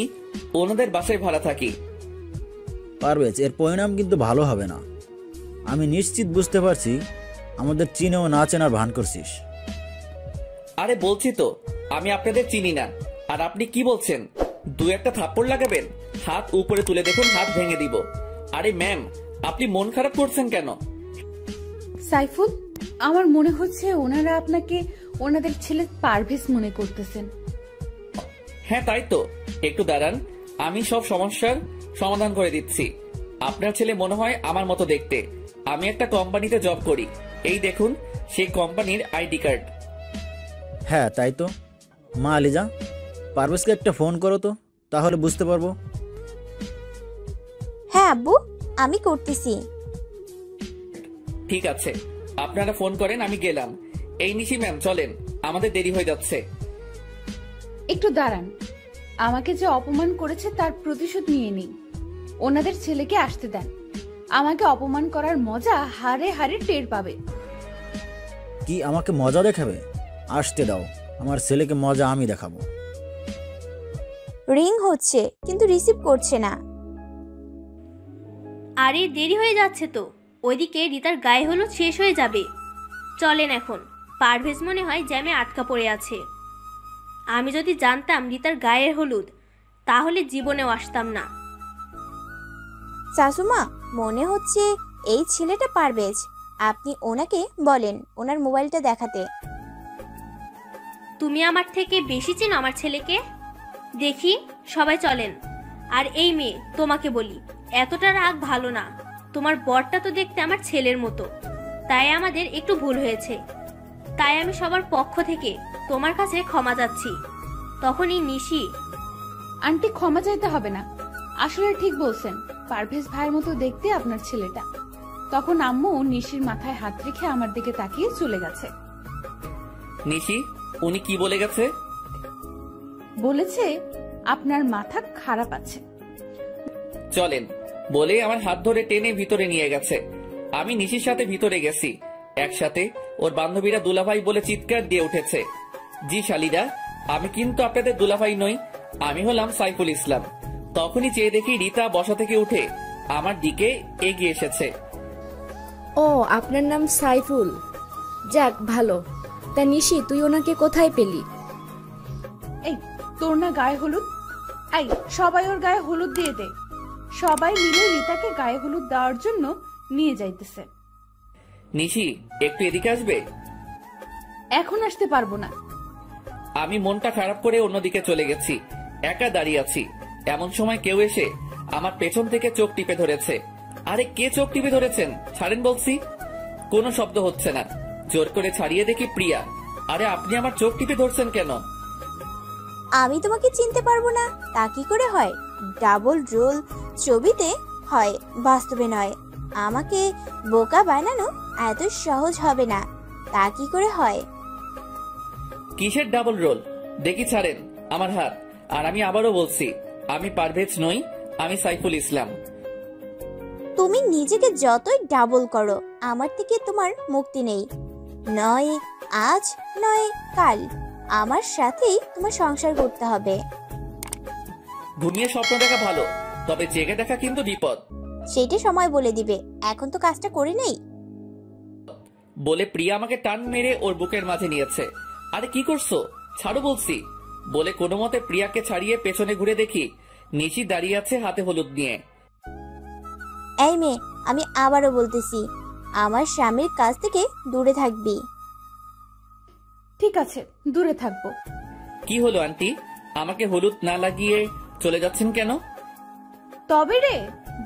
ওনাদের বাসায় ভাড়া থাকি। পারভেজ, এর পরিণাম কিন্তু ভালো হবে না। আমি নিশ্চিত বুঝতে পারছি আমাদের চিনেও না চেনার ভান করছিস। আরে বলছি তো আমি আপনাদের চিনি না। আর আপনি কি বলছেন 2-1 থাপ্পড় লাগাবেন? হাত উপরে তুলে দেখুন, হাত ভেঙে দিব। আরে ম্যাম, আপনি মন খারাপ করছেন কেন? সাইফুল, আমার মনে হচ্ছে ওনারা আপনাকে ওনাদের ছেলে পারভেজ মনে করতেছেন। হ্যাঁ তাই তো, একটু দাঁড়ান, আমি সব সমস্যার সমাধান করে দিচ্ছি। আপনার ছেলে মনে হয় আমার মতো দেখতে। আমি একটা কোম্পানিতে জব করি, এই দেখুন সেই কোম্পানির আইডি কার্ড। হ্যাঁ তাই তো। মা লিজা, পারভেজকে একটা ফোন করো তো, তাহলে বুঝতে পারবো। হ্যাঁ আব্বু, আমি করতেছি। ঠিক আছে, আপনারা ফোন করেন, আমি গেলাম। এই নিশি ম্যাম চলেন, আমাদের দেরি হয়ে যাচ্ছে। একটু দাঁড়ান, আমাকে যে অপমান করেছে তার প্রতিশোধ নিয়ে নিই। ওনাদের ছেলেকে আসতে দেন, আমাকে অপমান করার মজা হারে হারে টের পাবে। কি আমাকে মজা দেখাবে? আসতে দাও, আমার ছেলেকে মজা আমি দেখাবো। রিং হচ্ছে কিন্তু রিসিভ করছে না। আরে দেরি হয়ে যাচ্ছে তো, ওইদিকে রিতার গায়ে হলুদ শেষ হয়ে যাবে। চলেন এখন, পারভেজ মনে হয় জ্যামে আটকা পড়ে আছে। আমি যদি জানতাম রিতার গায়ের হলুদ, তাহলে জীবনেও আসতাম না। শাশুমা, মনে হচ্ছে এই ছেলেটা পারভেজ। আপনি ওনাকে বলেন ওনার মোবাইলটা দেখাতে। তুমি আমার থেকে বেশি চেনো আমার ছেলেকে। দেখি, সবাই চলেন। আর এই মেয়ে, তোমাকে বলি, এতটা রাগ ভালো না। তোমার বরটা তো দেখতে আমার ছেলের মতো, তাই আমাদের একটু ভুল হয়েছে। তাই আমি সবার পক্ষ থেকে তোমার কাছে ক্ষমা চাচ্ছি। তখনই নিশি, আন্টি ক্ষমা চাইতে হবে না, আসলে ঠিক বলছেন, পারভেজ ভাইয়ের মতো দেখতে আপনার ছেলেটা। তখন আম্মু নিশির মাথায় হাত রেখে আমার দিকে তাকিয়ে চলে গেছে। নিশি, উনি কি বলে গেছে? বলেছে আপনার মাথা খারাপ আছে। চলেন বলে আমার হাত ধরে টেনে ভিতরে নিয়ে গেছে। আমি নিশির সাথে ভিতরে গেছি। একসাথে ওর বান্ধবীরা দুলাভাই বলে চিৎকার দিয়ে উঠেছে। জি শালিরা, আমি কিন্তু আপনাদের দুলাভাই নই, আমি হলাম সাইফুল ইসলাম। তখনই চেয়ে দেখি রিতা বসা থেকে উঠে আমার দিকে এগিয়ে এসেছে। ও, আপনার নাম সাইফুল? যাক ভালো। তা নিশি, তুই ওনাকে কোথায় পেলি? এই, তোর না গায়ে হলুদ? এই, সবাই ওর গায়ে হলুদ দিয়ে দে। সবাই মিলে রিতাকে গায়ে হলুদ দেওয়ার জন্য নিয়ে যাইতেছে। নিশি, একটু এদিকে আসবে? এখন আসতে পারবো না। আমি মনটা খারাপ করে অন্যদিকে চলে গেছি, একা দাঁড়িয়ে আছি। এমন সময় কেউ এসে আমার পেছন থেকে চোখ টিপে ধরেছে। আরে কে চোখ টিপে ধরেছেন? ছাড়েন বলছি। কোনো শব্দ হচ্ছে না। জোর করে ছাড়িয়ে দেখি প্রিয়া। আরে আপনি আমার চোখ টিপে ধরছেন কেন? আমি তোমাকে চিনতে পারবো না তা কি করে হয়? ডাবল রোল ছবিতে হয়, বাস্তবে নয়। আমাকে বোকা বানানো এত সহজ হবে না, তা কি করে হয়? কিসের ডাবল রোল? দেখি ছাড়েন আমার হাত। আর আমি আবারও বলছি, আমি পারভেজ নই, আমি সাইফুল ইসলাম। তুমি নিজেকে যতই ডাবল করো, আমার থেকে তোমার মুক্তি নেই। নয় আজ, নয় কাল আমার সাথেই তোমার সংসার করতে হবে। ঘুমিয়ে স্বপ্ন দেখা ভালো, তবে জেগে দেখা কিন্তু বিপদ। সেটা সময় বলে দিবে, এখন তো কাজটা করে নেই। বলে প্রিয়া আমাকে টান মেরে ওর বুকের মাঝে নিয়েছে। আরে কি করছো, ছাড়ো বলছি। বলে কোনো মতে প্রিয়াকে ছাড়িয়ে পেছনে ঘুরে দেখি নিশি দাঁড়িয়ে আছে হাতে হলুদ নিয়ে। এই মেয়ে, আমি আবারও বলতেছি, আমার স্বামীর কাছ থেকে দূরে থাকবি। ঠিক আছে, দূরে থাকবো। কি হলো আন্টি, আমাকে হলুদ না লাগিয়ে চলে যাচ্ছেন কেন? তবে রে,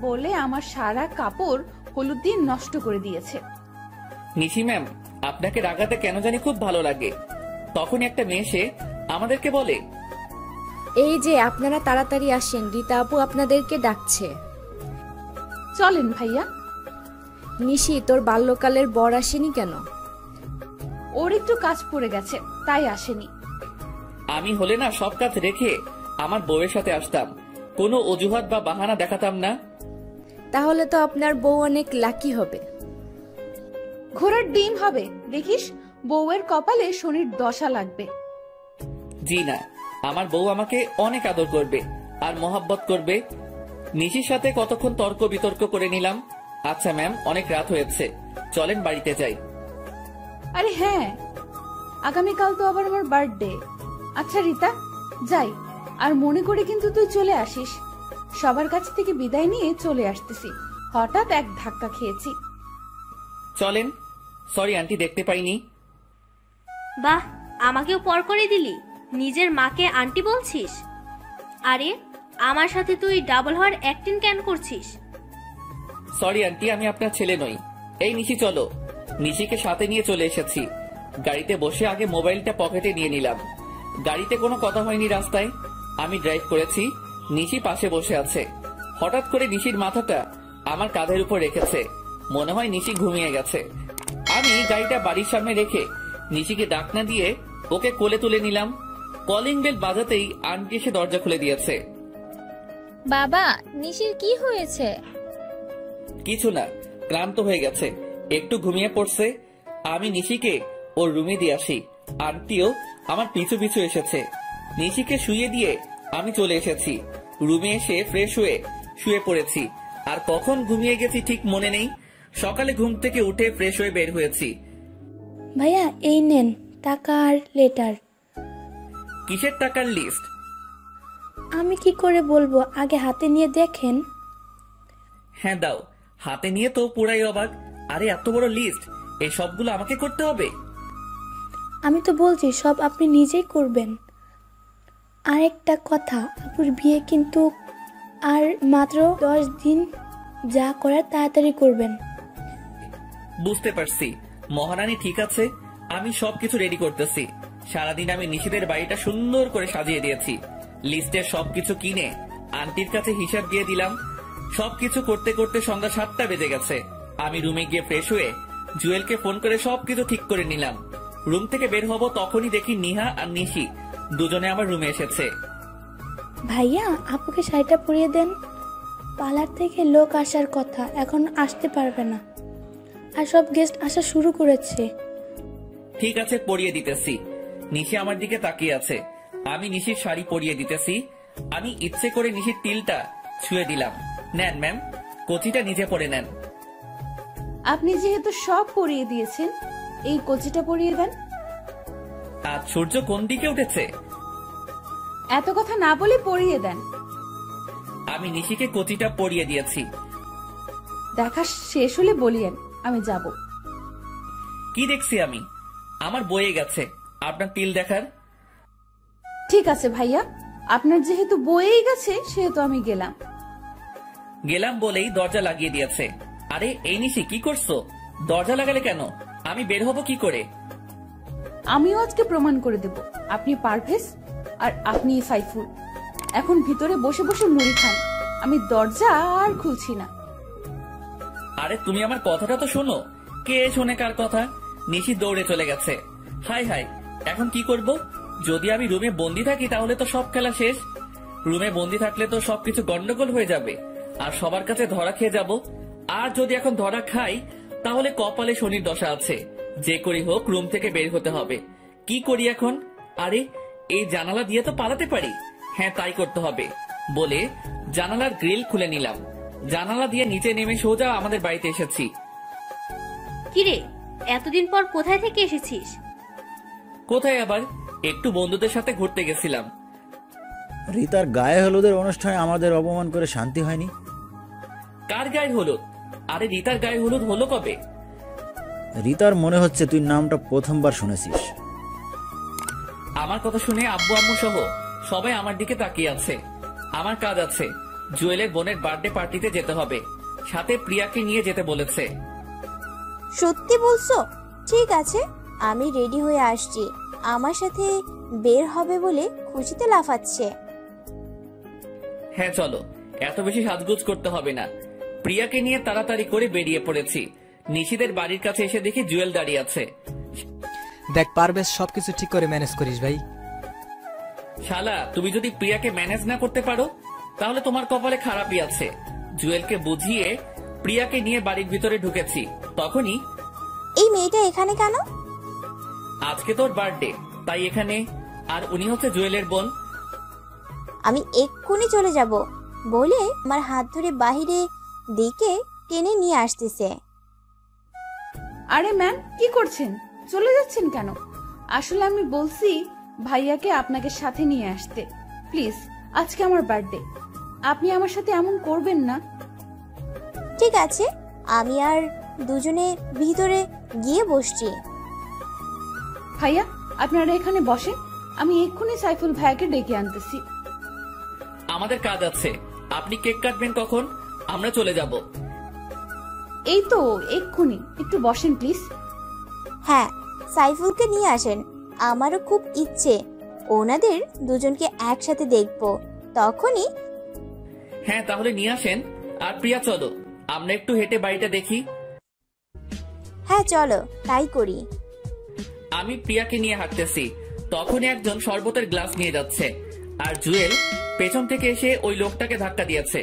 বলে আমার সারা কাপড় হলুদ দিয়ে নষ্ট করে দিয়েছে। নিশি ম্যাম, আপনাকে রাগাতে কেন জানি খুব ভালো লাগে। তখনই একটা মেয়ে এসে আমাদেরকে বলে, এই যে আপনারা তাড়াতাড়ি আসেন, রীতা আপু আপনাদেরকে ডাকছে। চলেন ভাইয়া। নিশি, তোর বাল্যকালের বর আসেনি কেন? ওর একটু কাজ পড়ে গেছে, তাই আসেনি। আমি হলে না সব কাজ রেখে আমার বউয়ের সাথে আসতাম, কোনো অজুহাত বা বাহানা দেখাতাম না। তাহলে তো আপনার বউ অনেক লাকি হবে। ঘোড়ার ডিম হবে, দেখিস বউয়ের কপালে শনির দশা লাগবে। জি না, আমার বউ আমাকে অনেক আদর করবে আর মহাব্বত করবে। নিশির সাথে কতক্ষণ তর্ক বিতর্ক করে নিলাম। আচ্ছা ম্যাম, অনেক রাত হয়েছে, চলেন বাড়িতে যাই। আরে হ্যাঁ, আগামীকাল তো আবার আমার বার্থডে। আচ্ছা রীতা, যাই, আর মনে করে কিন্তু তুই চলে আসিস। সবার কাছ থেকে বিদায় নিয়ে চলে আসতেছি, হঠাৎ এক ধাক্কা খেয়েছি। চলেন। সরি আন্টি, দেখতে পাইনি। বাহ, আমাকেও পর করে দিলি, নিজের মাকে আন্টি বলছিস। আরে আমার সাথে তুই ডাবল হওয়ার অ্যাক্টিং কেন করছিস? সরি আন্টি, আমি আপনার ছেলে নই। এই নিশি চলো। নিশিকে সাথে নিয়ে চলে এসেছি। গাড়িতে বসে আগে মোবাইলটা পকেটে নিয়ে নিলাম। গাড়িতে কোনো কথা হয়নি রাস্তায়, আমি ড্রাইভ করেছি, নিশি পাশে বসে আছে। হঠাৎ করে নিশির মাথাটা আমার কাঁধের উপর রেখেছে, মনে হয় নিশি ঘুমিয়ে গেছে। আমি গাড়িটা বাড়ির সামনে রেখে নিশিকে ডাক না দিয়ে ওকে কোলে তুলে নিলাম। কলিং বেল বাজাতেই আন্টি এসে দরজা খুলে দিয়েছে। বাবা, নিশির কি হয়েছে? কিছু না, ক্লান্ত হয়ে গেছে, একটু ঘুমিয়ে পড়ছে। আমি নিশিকে ওর রুমে দিয়ে আসি। আন্টিও আমার পিছু পিছু এসেছে। নিশিকে শুয়ে দিয়ে আমি চলে এসেছি রুমে। এসে ফ্রেশ হয়ে শুয়ে পড়েছি। আর কখন ঘুমিয়ে গেছি ঠিক মনে নেই। সকালে ঘুম থেকে উঠে ফ্রেশ হয়ে বের হয়েছি। ভাইয়া, এই নেন টাকা আর লেটার। কিসের টাকার লিস্ট? আমি কি করে বলবো, আগে হাতে নিয়ে দেখেন। হ্যাঁ দাও, হাতে নিয়ে তো পুরাই অবাক। আরে এত বড় লিস্ট, এই সবগুলো আমাকে করতে হবে? আমি তো বলছি সব আপনি নিজেই করবেন। আর একটা কথা, আপুর বিয়ে কিন্তু আর মাত্র 10 দিন, যা করার তাড়াতাড়ি করবেন। বুঝতে পারছি মহারানী, ঠিক আছে, আমি সবকিছু রেডি করতেছি। সারাদিন আমি নিশিদের বাড়িটা সুন্দর করে সাজিয়ে দিয়েছি। লিস্টের সবকিছু কিনে আন্টির কাছে হিসাব দিয়ে দিলাম। সবকিছু করতে করতে সন্ধ্যা 7টা বেজে গেছে। আমি রুমে গিয়ে ফ্রেশ হয়ে জুয়েলকে ফোন করে সবকিছু ঠিক করে নিলাম। রুম থেকে বের হব তখনই দেখি নিহা আর নিশি দুজনে আমার রুমে এসেছে। ভাইয়া, আপুকে শাড়িটা পরিয়ে দেন। পার্লার থেকে লোক আসার কথা, এখন আসতে পারবে না, আর সব গেস্ট আসা শুরু করেছে। ঠিক আছে, পরিয়ে দিতেছি। নিশি আমার দিকে তাকিয়ে আছে, আমি নিশির শাড়ি পরিয়ে দিতেছি। আমি ইচ্ছে করে নিশির তিলটা ছুঁয়ে দিলাম। নেন ম্যাম, কচিটা নিজে পরে নেন। আপনি যেহেতু সব পরিয়ে দিয়েছেন, এই কচিটা পরিয়ে দেন। আজ সূর্য কোন দিকে উঠেছে? এত কথা না বলে পরিয়ে দেন। আমি নিশিকে কচিটা পরিয়ে দিয়েছি। দেখা শেষ হলে বলিয়েন, আমি যাব। কি দেখছি আমি? আমার বয়ে গেছে আপনার তিল দেখার। ঠিক আছে ভাইয়া, আপনার যেহেতু বয়েই গেছে সেহেতু আমি গেলাম। গেলাম বলেই দরজা লাগিয়ে দিয়েছে। আরে এই নিশি, কি করছো? দরজা লাগালে কেন? আমি বের হব কি করে? আমিও আজকে প্রমাণ করে দেব আপনি পারভেজ আর আপনি সাইফুল। এখন ভিতরে বসে বসে মুড়ি খান, আমি দরজা আর খুলছি না। আরে তুমি আমার কথাটা তো শোনো। কে শোনে কার কথা? নিশি দৌড়ে চলে গেছে। হাই হাই, এখন কি করব? যদি আমি রুমে বন্দি থাকি তাহলে তো সব খেলা শেষ। রুমে বন্দি থাকলে তো সবকিছু গন্ডগোল হয়ে যাবে আর সবার কাছে ধরা খেয়ে যাব। আর যদি এখন ধরা খাই তাহলে কপালে শনির দশা আছে। যে করি হোক রুম থেকে বের হতে হবে। কি করি এখন? আরে এই জানালা দিয়ে তো পালাতে পারি। হ্যাঁ, তাই করতে হবে। বলে জানালার গ্রিল খুলে নিলাম। জানালা দিয়ে নিচে নেমে সোজা আমাদের বাড়িতে এসেছি। কিরে, এতদিন পর কোথায় থেকে এসেছিস? কোথায় আবার, একটু বন্ধুদের সাথে ঘুরতে গেছিলাম। রিতার গায়ে হলুদের অনুষ্ঠানে আমাদের অপমান করে শান্তি হয়নি। কার গায়ে হলুদ? আরে রিতার গায়ে হলুদ হলো কবে? রিতার মনে হচ্ছে তুই নামটা প্রথমবার শুনেছিস। আমার কথা শুনে আব্বু আম্মু সহ সবাই আমার দিকে তাকিয়ে আছে। আমার কাজ আছে, জুয়েলের বোনের বার্থডে পার্টিতে যেতে হবে, সাথে প্রিয়াকে নিয়ে যেতে বলেছে। সত্যি বলছো? ঠিক আছে, আমি রেডি হয়ে আসছি। আমার সাথে বের হবে বলে খুশিতে লাফাচ্ছে। হ্যাঁ চলো, এত বেশি সাজগোজ করতে হবে না। প্রিয়াকে নিয়ে তাড়াতাড়ি করে বেরিয়ে পড়েছি। নিশিদের বাড়ির কাছে এসে দেখি জুয়েল দাঁড়িয়ে আছে। দেখ পারভেজ, সবকিছু ঠিক করে ম্যানেজ করিস ভাই। শালা, তুমি যদি প্রিয়াকে ম্যানেজ না করতে পারো তাহলে তোমার কপালে খারাপই আছে। জুয়েলকে বুঝিয়ে প্রিয়াকে নিয়ে বাড়ির ভিতরে ঢুকেছি। তখনই, এই মেয়েটা এখানে কেন? আজকে তোর বার্থডে তাই এখানে। আর উনি হচ্ছে জুয়েলের বোন। আমি এক্ষুনি চলে যাব বলে আমার হাত ধরে বাহিরে দিকে টেনে নিয়ে আসতেছে। আরে ম্যাম, কি করছেন? চলে যাচ্ছেন কেন? আসলে আমি বলছি ভাইয়াকে আপনাকে সাথে নিয়ে আসতে। প্লিজ, আজকে আমার বার্থডে, আপনি আমার সাথে এমন করবেন না। ঠিক আছে, আমি আর দুজনে ভিতরে গিয়ে বসছি। ভাইয়া, আপনারা এখানে বসেন, আমি এক্ষুনি সাইফুল ভাইয়াকে ডেকে আনতেছি। আমাদের কাজ আছে, আপনি কেক কাটবেন কখন? আমরা চলে যাব। এই তো এক্ষুনি, একটু বসেন প্লিজ। হ্যাঁ, সাইফুলকে নিয়ে আসেন। আমারও খুব ইচ্ছে ওনাদের দুজনকে একসাথে দেখবো। তখনই, হ্যাঁ তাহলে নিয়ে আসেন। আর প্রিয়া চলো, আমরা একটু হেঁটে বাড়িটা দেখি। হ্যাঁ চলো, তাই করি। আমি প্রিয়াকে নিয়ে হাঁটতেছি, তখনই একজন শরবতের গ্লাস নিয়ে যাচ্ছে। আর জুয়েল পেছন থেকে এসে ওই লোকটাকে ধাক্কা দিয়েছে।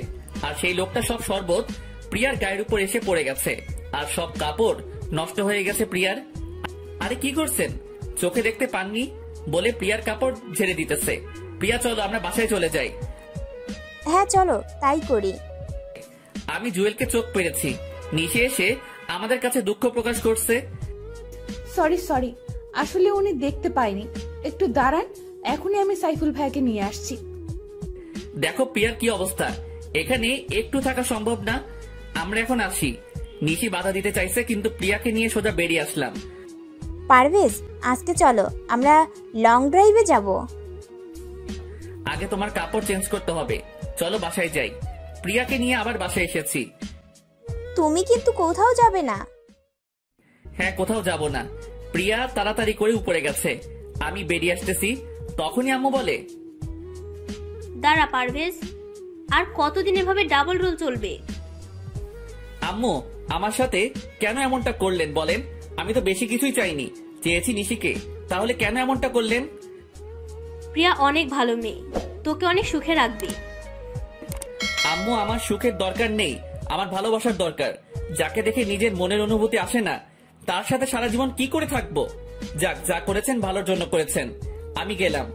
আর সেই লোকটা সব শরবত প্রিয়ার গায়ের উপর এসে পড়ে গেছে। আর সব কাপড় নষ্ট হয়ে গেছে প্রিয়ার। আরে কি করছেন, চোখে দেখতে পাননি বলে প্রিয়ার কাপড় ঝেড়ে দিতেছে। প্রিয়া চলো, আমরা বাসায় চলে যাই। হ্যাঁ চলো, তাই করি। আমি জুয়েলকে চোখ পেরেছি। নিশে এসে আমাদের কাছে দুঃখ প্রকাশ করছে। সরি, আসলে উনি দেখতে পায়নি। একটু দাঁড়ান, এখনই আমি সাইফুল ভাইয়াকে নিয়ে আসছি। দেখো প্রিয়ার কি অবস্থা, এখানে একটু থাকা সম্ভব না। আমরা এখন আসি। নিশি বাধা দিতে চাইছে, কিন্তু প্রিয়াকে নিয়ে সোজা বেরিয়ে আসলাম। পারভেজ, আজকে চলো আমরা লং ড্রাইভে যাব। আগে তোমার কাপড় চেঞ্জ করতে হবে, চলো বাসায় যাই। প্রিয়াকে নিয়ে আবার বাসায় এসেছি। তুমি কিন্তু কোথাও যাবে না। হ্যাঁ, কোথাও যাব না। প্রিয়া তাড়াতাড়ি করে উপরে গেছে, আমি বেরিয়ে আসতেছি। তখনই আম্মু বলে, দাঁড়া পারভেজ, আর কতদিন এভাবে ডাবল রোল চলবে? আম্মু আমার সাথে কেন এমনটা করলেন বলেন? আমি তো বেশি কিছুই চাইনি, চেয়েছি নিশিকে, তাহলে কেন এমনটা করলেন? প্রিয়া অনেক ভালো মেয়ে, তোকে অনেক সুখে রাখবে। আম্মু, আমার সুখের দরকার নেই, আমার ভালোবাসার দরকার। যাকে দেখে নিজের মনের অনুভূতি আসে না, তার সাথে সারা জীবন কি করে থাকবো? যাক, যা করেছেন ভালোর জন্য করেছেন। আমি গেলাম।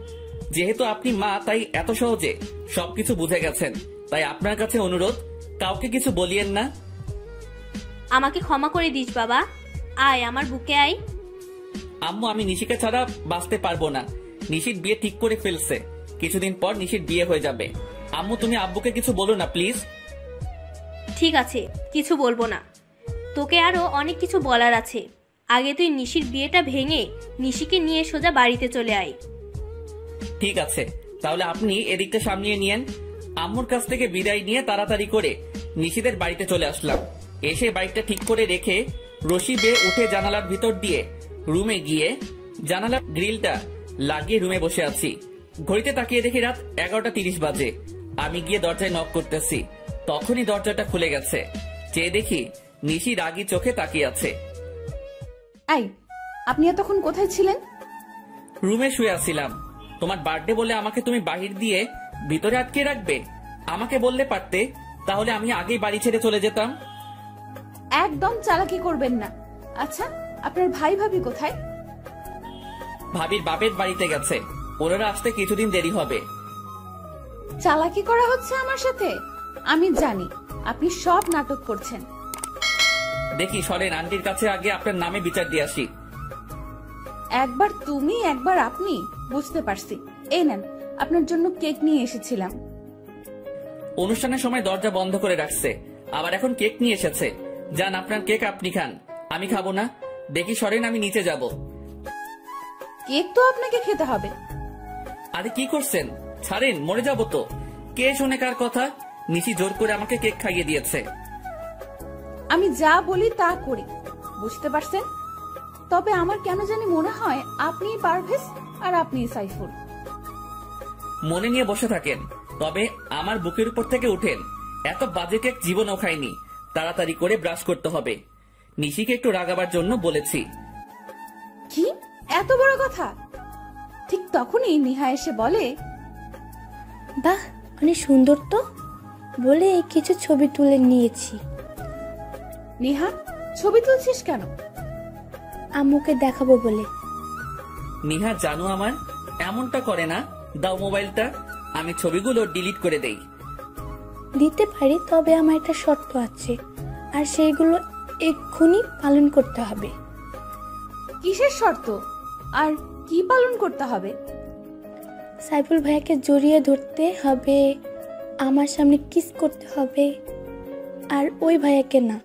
যেহেতু আপনি মা, তাই এত সহজে সবকিছু বুঝে গেছেন। তাই আপনার কাছে অনুরোধ, কাউকে কিছু বলিয়েন না। আমাকে ক্ষমা করে দিস বাবা, আয় আমার বুকে আয়। আম্মু, আমি নিশিকা ছাড়া বাঁচতে পারবো না। নিশির বিয়ে ঠিক করে ফেলছে, কিছুদিন পর নিশির বিয়ে হয়ে যাবে। আম্মু, তুমি আব্বুকে কিছু বলো না প্লিজ। ঠিক আছে, কিছু বলবো না। তোকে আরো অনেক কিছু বলার আছে। আগে তুই নিশির বিয়েটা ভেঙে নিশিকে নিয়ে সোজা বাড়িতে চলে আয়। ঠিক আছে, তাহলে আপনি এদিকটা সামলিয়ে নিয়েন। আম্মুর কাছ থেকে বিদায় নিয়ে তাড়াতাড়ি করে নিশিদের বাড়িতে চলে আসলাম। এসে বাইকটা ঠিক করে রেখে রশি বেয়ে উঠে জানালার ভিতর দিয়ে রুমে গিয়ে জানালার গ্রিলটা লাগিয়ে রুমে বসে আছি। ঘড়িতে তাকিয়ে দেখি রাত 11:30 বাজে। আমি গিয়ে দরজায় নক করতেছি, তখনই দরজাটা খুলে গেছে। চেয়ে দেখি নিশি রাগী চোখে তাকিয়ে আছে। এই, আপনি এতক্ষণ কোথায় ছিলেন? রুমে শুয়ে আছিলাম। তোমার বার্থডে বলে আমাকে তুমি বাহির দিয়ে ভিতরে আটকে রাখবে? আমাকে বললে পারতে, তাহলে আমি আগেই বাড়ি ছেড়ে চলে যেতাম। একদম চালাকি করবেন না। আচ্ছা, আপনার ভাই ভাবি কোথায়? ভাবির বাপের বাড়িতে গেছে, ওনারা আসতে কিছুদিন দেরি হবে। চালাকি করা হচ্ছে আমার সাথে। আমি জানি আপনি সব নাটক করছেন। দেখি সরেন, আন্টির কাছে আগে আপনার নামে বিচার দিয়ে আসি। একবার তুমি একবার আপনি, বুঝতে পারছি। এই নেন, আপনার জন্য কেক নিয়ে এসেছিলাম। অনুষ্ঠানের সময় দরজা বন্ধ করে রাখছে, আবার এখন কেক নিয়ে এসেছে। যান, আপনার কেক আপনি খান, আমি খাবো না। দেখি সরেন, আমি নিচে যাব। কেক তো আপনাকে খেতে হবে। আরে কি করছেন, ছাড়েন, মরে যাবো তো। কে শুনে কার কথা? নিশি জোর করে আমাকে কেক খাইয়ে দিয়েছে। আমি যা বলি তা করি, বুঝতে পারছেন? তবে আমার কেন জানি মনে হয় আপনি পারভেজ আর আপনি সাইফুল। মনে নিয়ে বসে থাকেন, তবে আমার বুকের উপর থেকে উঠেন। এত বাজে কেক জীবনও খাইনি। তাড়াতাড়ি করে ব্রাশ করতে হবে। নিশিকে একটু রাগাবার জন্য বলেছি। কি এত বড় কথা? ঠিক তখনই নিহা এসে বলে, বাহ, অনেক সুন্দর তো, বলে কিছু ছবি তুলে নিয়েছি। নিহা, ছবি তুলছিস কেন? আম্মুকে দেখাবো বলে। নিহা জানো আমার এমনটা করে না। দাও মোবাইলটা, আমি ছবিগুলো ডিলিট করে দেই। দিতে পারি, তবে আমার একটা শর্ত আছে, আর সেইগুলো এক্ষুনি পালন করতে হবে। কিসের শর্ত আর কি পালন করতে হবে? সাইফুল ভাইয়াকে জড়িয়ে ধরতে হবে, আমার সামনে কিস করতে হবে, আর ওই ভাইয়াকে না,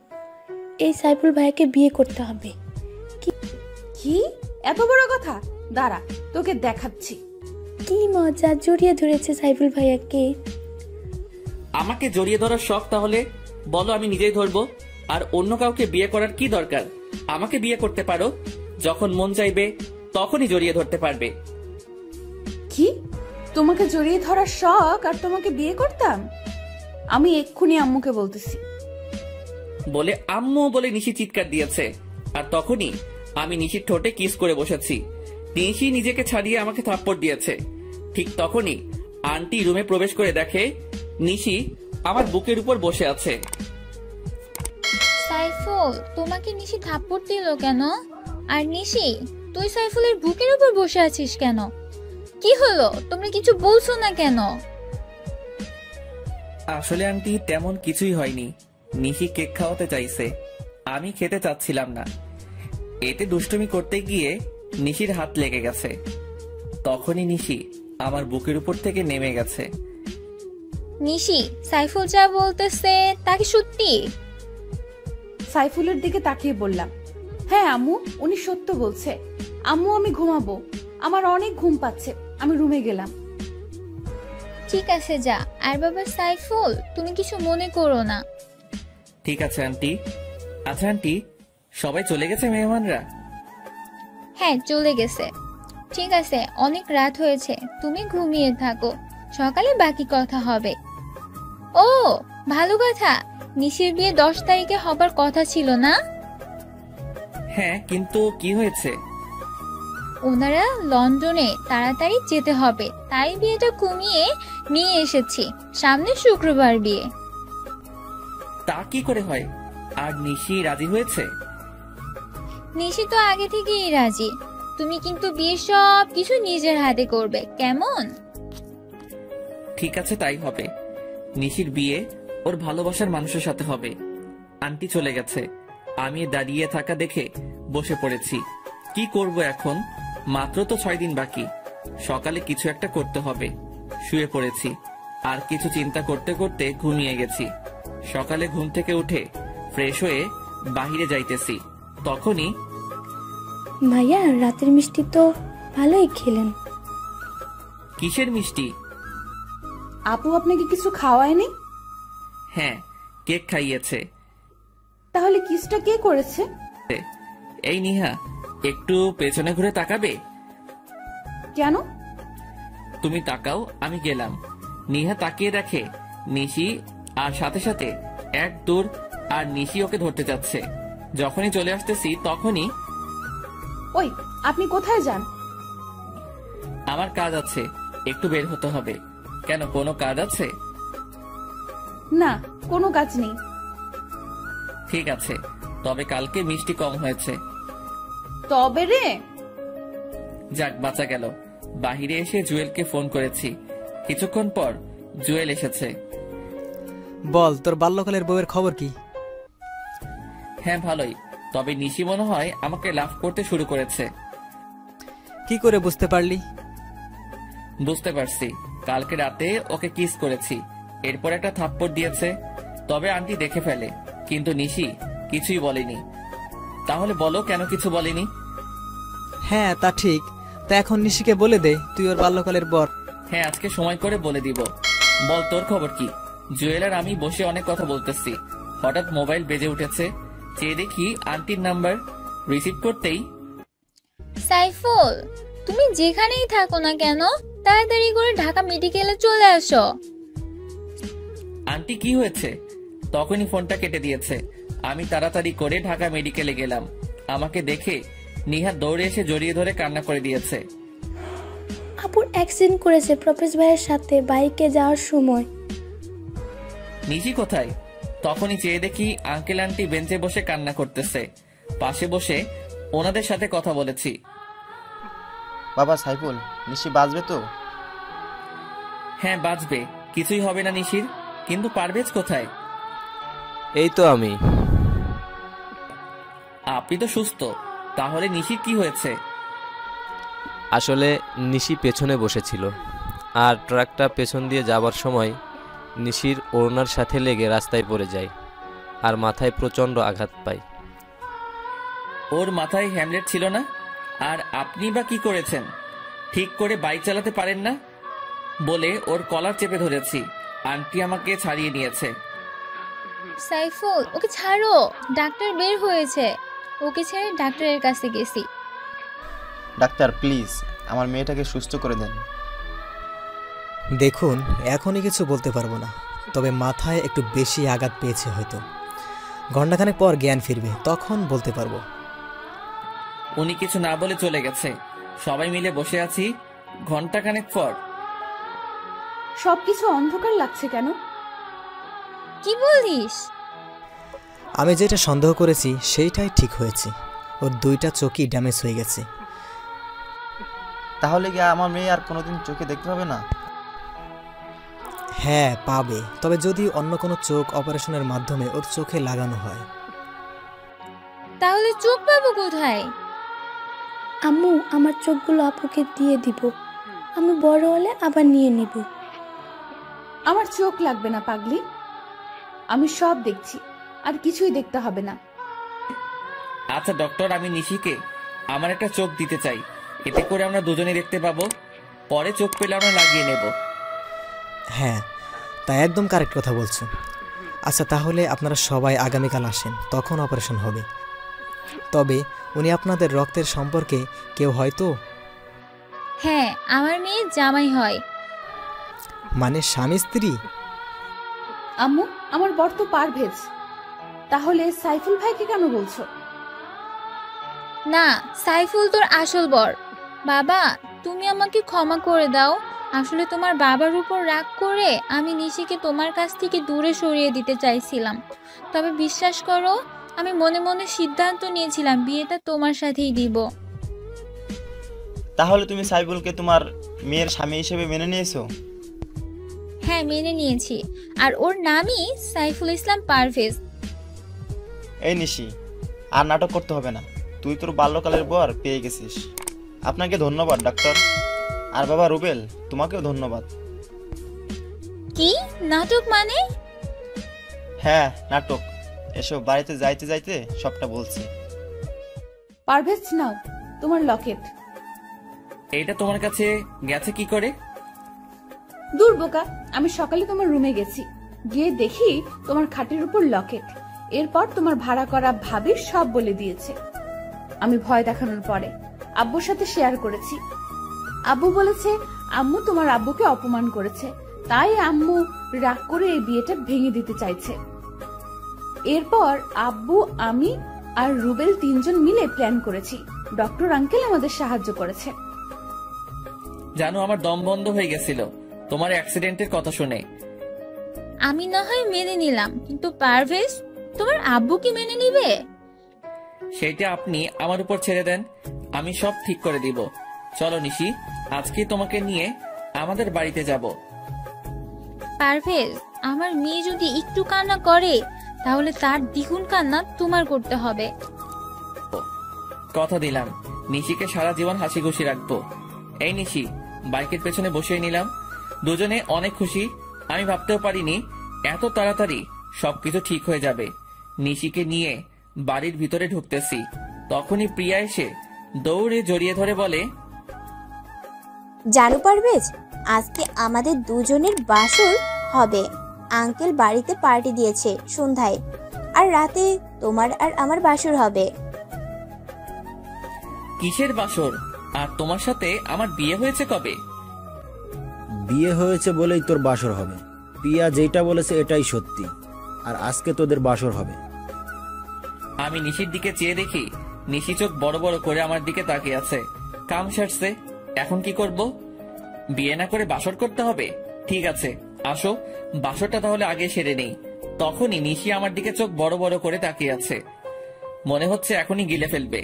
এই সাইফুল ভাইয়াকে বিয়ে করতে হবে। কি এত বড় কথা? দাঁড়া, তোকে দেখাচ্ছি। কি মজা, জড়িয়ে ধরেছে সাইফুল ভাইয়াকে। আমাকে জড়িয়ে ধরার শখ? তাহলে বলো, আমি নিজেই ধরবো। আর অন্য কাউকে বিয়ে করার কি দরকার? আমাকে বিয়ে করতে পারো, যখন মন চাইবে তখনই জড়িয়ে ধরতে পারবে। কি, তোমাকে জড়িয়ে ধরার শখ আর তোমাকে বিয়ে করতাম? আমি এক্ষুনি আম্মুকে বলতেছি। বলে আম্মু বলে নিশি চিৎকার দিয়েছে, আর তখনই আমি নিশির ঠোঁটে কিস করে বসেছি। নিশি নিজেকে ছাড়িয়ে আমাকে থাপ্পড় দিয়েছে। ঠিক তখনই আন্টি রুমে প্রবেশ করে দেখে নিশি আমার বুকের উপর বসে আছে। সাইফুল, তোমাকে নিশি থাপ্পড় দিল কেন? আর নিশি, তুই সাইফুলের বুকের উপর বসে আছিস কেন? কি হলো, তোমরা কিছু বলছো না কেন? আসলে আন্টি তেমন কিছুই হয়নি। নিশি কেক খাওয়াতে চাইছে, আমি খেতে চাচ্ছিলাম না। এতে দুষ্টুমি করতে গিয়ে নিশির হাত লেগে গেছে। তখনই নিশি আমার বুকের উপর থেকে নেমে গেছে। নিশি, সাইফুল যা বলতেছে তা কি সত্যি? সাইফুলের দিকে তাকিয়ে বললাম, হ্যাঁ আম্মু, উনি সত্য বলছে। আম্মু, আমি ঘুমাবো, আমার অনেক ঘুম পাচ্ছে, আমি রুমে গেলাম। ঠিক আছে, যা। আর বাবা সাইফুল, তুমি কিছু মনে করো না। ঠিক আছে আন্টি। আচ্ছা আন্টি, সবাই চলে গেছে মেহমানরা? হ্যাঁ, চলে গেছে। ঠিক আছে, অনেক রাত হয়েছে, তুমি ঘুমিয়ে থাকো, সকালে বাকি কথা হবে। ও ভালো কথা, নিশির বিয়ে 10 তারিখে হবার কথা ছিল না? হ্যাঁ, কিন্তু কি হয়েছে? ওনারা লন্ডনে তাড়াতাড়ি যেতে হবে, তাই বিয়েটা কমিয়ে নিয়ে এসেছি। সামনে শুক্রবার বিয়ে। তা কি করে হয়? আর নিশি রাজি হয়েছে? নিশি তো আগে থেকেই রাজি। তুমি কিন্তু বিয়ে সব কিছু নিজের হাতে করবে, কেমন? ঠিক আছে, তাই হবে। নিশির বিয়ে ওর ভালোবাসার মানুষের সাথে হবে। আন্টি চলে গেছে, আমি দাঁড়িয়ে থাকা দেখে বসে পড়েছি। কি করব এখন? মাত্র তো 6 দিন বাকি। সকালে কিছু একটা করতে হবে। শুয়ে পড়েছি, আর কিছু চিন্তা করতে করতে ঘুমিয়ে গেছি। সকালে ঘুম থেকে উঠে ফ্রেশ হয়ে বাহিরে যাইতেছি, তখনই ভাইয়া, রাতের মিষ্টি তো ভালোই খেলেন। কিসের মিষ্টি? আপু আপনাকে কিছু খাওয়ায়নি? হ্যাঁ, কেক খাইয়েছে। তাহলে কিসটা কে করেছে? এই নিহা, একটু পেছনে ঘুরে তাকাবে? কেন? তুমি তাকাও, আমি গেলাম। নিহা তাকিয়ে দেখে নিশি, আর সাথে সাথে এক দূর, আর নিশি ওকে ধরতে যাচ্ছে। যখনই চলে আসতেছি তখনই, ওই আপনি কোথায় যান? আমার কাজ আছে, একটু বের হতে হবে। কেন, কোনো কাজ আছে? না, কোনো কাজ নেই। ঠিক আছে, তবে কালকে মিষ্টি কম হয়েছে। তবে রে, যাক, বাঁচা গেল। বাহিরে এসে জুয়েলকে ফোন করেছি। কিছুক্ষণ পর জুয়েল এসেছে। বল, তোর বাল্যকালের বউয়ের খবর কি? হ্যাঁ ভালোই, তবে নিশি মনে হয় আমাকে লাভ করতে শুরু করেছে। কি করে বুঝতে পারলি? বুঝতে পারছি, কালকে রাতে ওকে কিস করেছি, এরপর একটা থাপ্পড় দিয়েছে। তবে আন্টি দেখে ফেলে, কিন্তু নিশি কিছুই বলেনি। তাহলে বলো কেন কিছু বলেনি? হ্যাঁ তা ঠিক, তা এখন নিশিকে বলে দে তুই ওর বাল্যকালের বর। হ্যাঁ আজকে সময় করে বলে দিব। বল তোর খবর কি? জুয়েল আর আমি বসে অনেক কথা বলতেছি, হঠাৎ মোবাইল বেজে উঠেছে, চেয়ে দেখি আন্টির নাম্বার। রিসিভ করতেই, সাইফুল, তুমি যেখানেই থাকো না কেন তাড়াতাড়ি করে ঢাকা মেডিকেলে চলে আসো। আন্টি কি হয়েছে? তখনই ফোনটা কেটে দিয়েছে। আমি তাড়াতাড়ি করে ঢাকা মেডিকেলে গেলাম। আমাকে দেখে নিহাত দৌড়ে এসে জড়িয়ে ধরে কান্না করে দিয়েছে। আপুর অ্যাক্সিডেন্ট করেছে প্রফেস ভাইয়ের সাথে বাইকে যাওয়ার সময়। নিশি কোথায়? তখনই চেয়ে দেখি আঙ্কেল আন্টি বেঞ্চে বসে কান্না করতেছে। পাশে বসে ওনাদের সাথে কথা বলেছি। বাবা সাইফুল, নিশি বাঁচবে তো? হ্যাঁ বাঁচবে, কিছুই হবে না নিশির। কিন্তু পারভেজ কোথায়? এই তো আমি। আপনি তো সুস্থ, তাহলে নিশির কি হয়েছে? আসলে নিশি পেছনে বসেছিল, আর ট্রাকটা পেছন দিয়ে যাবার সময় নিশির ওড়নার সাথে লেগে রাস্তায় পড়ে যায় আর মাথায় প্রচণ্ড আঘাত পায়। ওর মাথায় হ্যামলেট ছিল না? আর আপনি বা কি করেছেন? ঠিক করে বাইক চালাতে পারেন না বলে ওর কলার চেপে ধরেছি। আন্টি আমাকে ছাড়িয়ে নিয়েছে। সাইফুল, ওকে ছাড়ো, ডাক্তার বের হয়েছে। ওকে ছেড়ে ডাক্তারের কাছে গেছি। ডাক্তার প্লিজ আমার মেয়েটাকে সুস্থ করে দেন। দেখুন, এখনই কিছু বলতে পারবো না, তবে মাথায় একটু বেশি আঘাত পেয়েছে হয়তো। ঘণ্টাখানেক পর জ্ঞান ফিরবে, তখন বলতে পারবো। উনি কিছু না বলে চলে গেছে। সবাই মিলে বসে আছি। ঘন্টাখানেক পর সবকিছু অন্ধকার লাগছে কেন? কি বলিস? আমি যেটা সন্দেহ করেছি সেইটাই ঠিক হয়েছে। ওর দুইটা চোখই ড্যামেজ হয়ে গেছে। তাহলে কি আমার মেয়ে আর কোনোদিন চোখে দেখতে পাবে না? হ্যাঁ পাবে, তবে যদি অন্য কোনো চোখ অপারেশনের মাধ্যমে ওর চোখে লাগানো হয়। তাহলে চোখ পাবো কোথায়? আম্মু, আমার চোখগুলো আপুকে দিয়ে দিব, আমি বড় হলে আবার নিয়ে নিব। আমার চোখ লাগবে না পাগলি, আমি সব দেখছি, আর কিছুই দেখতে হবে না। আচ্ছা ডক্টর, আমি নিশিকে আমার একটা চোখ দিতে চাই, এতে করে আমরা দুজনে দেখতে পাবো। পরে চোখ পেলে আমরা লাগিয়ে নেব। হ্যাঁ, তা একদম কারেক্ট কথা বলছো। আচ্ছা তাহলে আপনারা সবাই আগামীকাল আসেন, তখন অপারেশন হবে। তবে উনি আপনাদের রক্তের সম্পর্কে কেউ হয়তো? হ্যাঁ, আমার মেয়ে জামাই হয়। মানে স্বামী স্ত্রী? আম্মু, আমার বর তো পারভেজ, তাহলে সাইফুল ভাইকে কেন বলছো? না, সাইফুল তোর আসল বর। বাবা, তুমি আমাকে ক্ষমা করে দাও। আসলে তোমার বাবার উপর রাগ করে আমি নিশিকে তোমার কাছ থেকে দূরে সরিয়ে দিতে চাইছিলাম। তবে বিশ্বাস করো, আমি মনে মনে সিদ্ধান্ত নিয়েছিলাম বিয়েটা তোমার সাথেই দিব। তাহলে তুমি সাইফুলকে তোমার মেয়ের স্বামী হিসেবে মেনে নিয়েছো? হ্যাঁ, মেনে নিয়েছি, আর ওর নামই সাইফুল ইসলাম পারভেজ। এই নিশি, আর নাটক করতে হবে না, তুই তোর বাল্যকালের বর পেয়ে গেছিস। আপনাকে ধন্যবাদ ডাক্তার। আর বাবা রুবেল, তোমাকেও ধন্যবাদ। কি নাটক মানে? হ্যাঁ নাটক, এসব বাড়িতে যাইতে যাইতে সবটা বলছি। পারভেজ, নাও তোমার লকেট। এইটা তোমার কাছে গেছে কি করে? দূর বোকা, আমি সকালে তোমার রুমে গেছি, গিয়ে দেখি তোমার খাটের উপর লকেট। এরপর তোমার ভাড়া করা ভাবি সব বলে দিয়েছে। আমি ভয় দেখানোর পরে আব্বুর সাথে শেয়ার করেছি। আব্বু বলেছে আম্মু তোমার আব্বুকে অপমান করেছে, তাই আম্মু রাগ করে এই বিয়েটা ভেঙে দিতে চাইছে। এরপর আব্বু, আমি আর রুবেল তিনজন মিলে প্ল্যান করেছি। ডক্টর আঙ্কেল আমাদের সাহায্য করেছে। জানো, আমার দম বন্ধ হয়ে গেছিল তোমার অ্যাক্সিডেন্টের কথা শুনে। আমি না হয় মেনে নিলাম, কিন্তু পারভেজ, তোমার আব্বু কি মেনে নিবে? সেটা আপনি আমার উপর ছেড়ে দেন, আমি সব ঠিক করে দিব। চলো নিশি, আজকে তোমাকে নিয়ে আমাদের বাড়িতে যাব। পারভেজ, আমার মেয়ে যদি একটু কান্না করে তাহলে তার দ্বিগুণ কান্না তোমার করতে হবে। কথা দিলাম নিশিকে সারা জীবন হাসি খুশি রাখবো। এই নিশি, বাইকের পেছনে বসিয়ে নিলাম। দুজনে অনেক খুশি। আমি ভাবতেও পারিনি এত তাড়াতাড়ি সবকিছু ঠিক হয়ে যাবে। নিশিকে নিয়ে বাড়ির ভিতরে ঢুকতেছি, তখনই প্রিয়া এসে দৌড়ে জড়িয়ে ধরে বলে, জানো পারভেজ, আজকে আমাদের দুজনের বাসর হবে। আঙ্কেল বাড়িতে পার্টি দিয়েছে সন্ধ্যায়, আর রাতে তোমার আর আমার বাসর হবে। কিসের বাসর? আর তোমার সাথে আমার বিয়ে হয়েছে কবে? বিয়ে হয়েছে বলেই তোর বাসর হবে। প্রিয়া যেটা বলেছে এটাই সত্যি, আর আজকে তোদের বাসর হবে। আমি নিশির দিকে চেয়ে দেখি নিশি চোখ বড় বড় করে আমার দিকে তাকিয়ে আছে। কাম সারছে, এখন কি করব? বিয়ে না করে বাসর করতে হবে? ঠিক আছে, আসো বাসরটা তাহলে আগে সেরে নেই। তখনই নিশি আমার দিকে চোখ বড় বড় করে তাকিয়ে আছে, মনে হচ্ছে এখনই গিলে ফেলবে।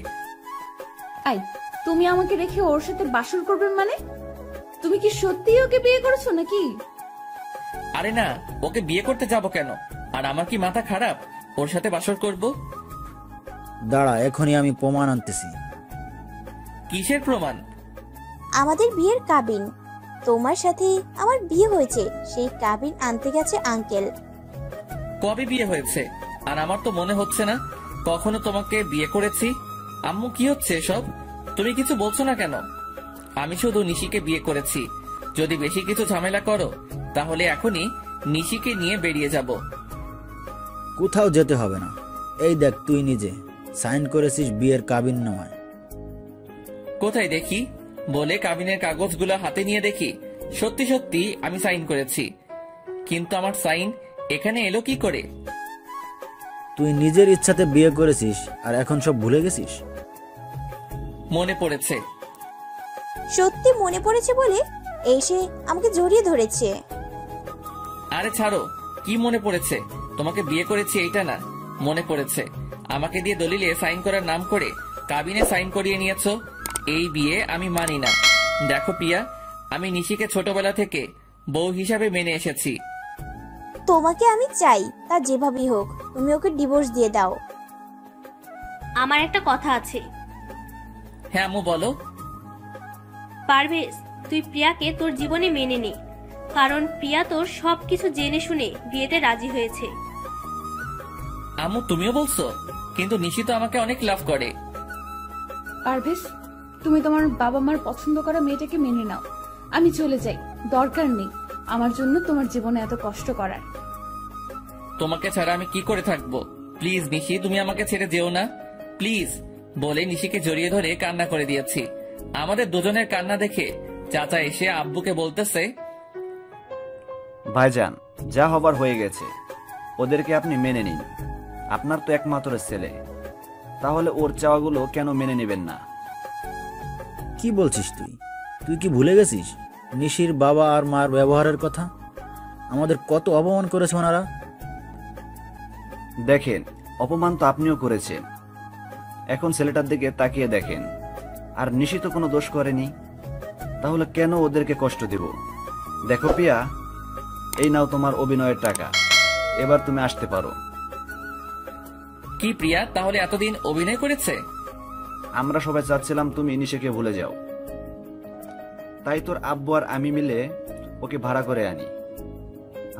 আই, তুমি আমাকে রেখে ওর সাথে বাসর করবে মানে? তুমি কি সত্যিই ওকে বিয়ে করেছো নাকি? আরে না, ওকে বিয়ে করতে যাব কেন? আর আমার কি মাথা খারাপ ওর সাথে বাসর করব? দাঁড়া, এখনই আমি প্রমাণ আনতেছি। কিসের প্রমাণ? আমাদের বিয়ের কাবিন। তোমার সাথে আমার বিয়ে হয়েছে, সেই কাবিন আনতে গেছে আঙ্কেল। কবে বিয়ে হয়েছে? আর আমার তো মনে হচ্ছে না কখনো তোমাকে বিয়ে করেছি। আম্মু, কি হচ্ছে এসব? তুমি কিছু বলছো না কেন? আমি শুধু নিশিকে বিয়ে করেছি। যদি বেশি কিছু ঝামেলা করো তাহলে এখনই নিশিকে নিয়ে বেরিয়ে যাব। কোথাও যেতে হবে না। এই দেখ, তুই নিজে সাইন করেছিস বিয়ের কাবিন নামায়। কোথায় দেখি? বলে কাবিনের কাগজগুলো হাতে নিয়ে দেখি সত্যি সত্যি আমি সাইন করেছি। কিন্তু আমার সাইন এখানে এলো কি করে? তুই নিজের ইচ্ছাতে বিয়ে করেছিস আর এখন সব ভুলে গেছিস? মনে পড়েছে। সত্যি মনে পড়েছে বলে এসে আমাকে জড়িয়ে ধরেছে। আরে ছাড়ো, কি মনে পড়েছে? তোমাকে বিয়ে করেছি এইটা না, মনে পড়েছে আমাকে দিয়ে দলিলে সাইন করার নাম করে কাবিনে সাইন করিয়ে নিয়েছো। এই বিয়ে আমি মানি না। দেখো প্রিয়া, আমি নিশিকে ছোটবেলা থেকে বউ হিসাবে মেনে এসেছি। তোমাকে আমি চাই, তা যেভাবেই হোক তুমি ওকে ডিভোর্স দিয়ে দাও। আমার একটা কথা আছে। হ্যাঁ আম্মু, বলো। পারভেজ, তুই প্রিয়াকে তোর জীবনে মেনে নে, কারণ প্রিয়া তোর সবকিছু জেনে শুনে বিয়েতে রাজি হয়েছে। আম্মু, তুমিও বলছো? কিন্তু নিশি তো আমাকে অনেক লাভ করে। পারভেজ, তুমি তোমার বাবা মার পছন্দ করা মেয়েটাকে মেনে নাও। আমি চলে যাই, দরকার নেই আমার জন্য তোমার জীবনে এত কষ্ট করার। তোমাকে ছাড়া আমি কি করে থাকবো? প্লিজ নিশি, তুমি আমাকে ছেড়ে যেও না প্লিজ। বলে নিশিকে জড়িয়ে ধরে কান্না করে দিয়েছি। আমাদের দুজনের কান্না দেখে চাচা এসে আব্বুকে বলতেছে, ভাইজান, যা হবার হয়ে গেছে, ওদেরকে আপনি মেনে নিন। আপনার তো একমাত্র ছেলে, তাহলে ওর চাওয়াগুলো কেন মেনে নেবেন না? কি বলছিস তুই? তুই কি ভুলে গেছিস নিশির বাবা আর মার ব্যবহারের কথা? আমাদের কত অপমান করেছে ওনারা। দেখেন, অপমান তো আপনিও করেছেন। এখন ছেলেটার দিকে তাকিয়ে দেখেন, আর নিশি তো কোনো দোষ করেনি, তাহলে কেন ওদেরকে কষ্ট দেব? দেখো প্রিয়া, এই নাও তোমার অভিনয়ের টাকা, এবার তুমি আসতে পারো। কি প্রিয়া তাহলে এতদিন অভিনয় করেছে? আমরা সবাই চাচ্ছিলাম তুমি নিশিকে ভুলে যাও, তাই তোর আব্বু আর আমি মিলে ওকে ভাড়া করে আনি।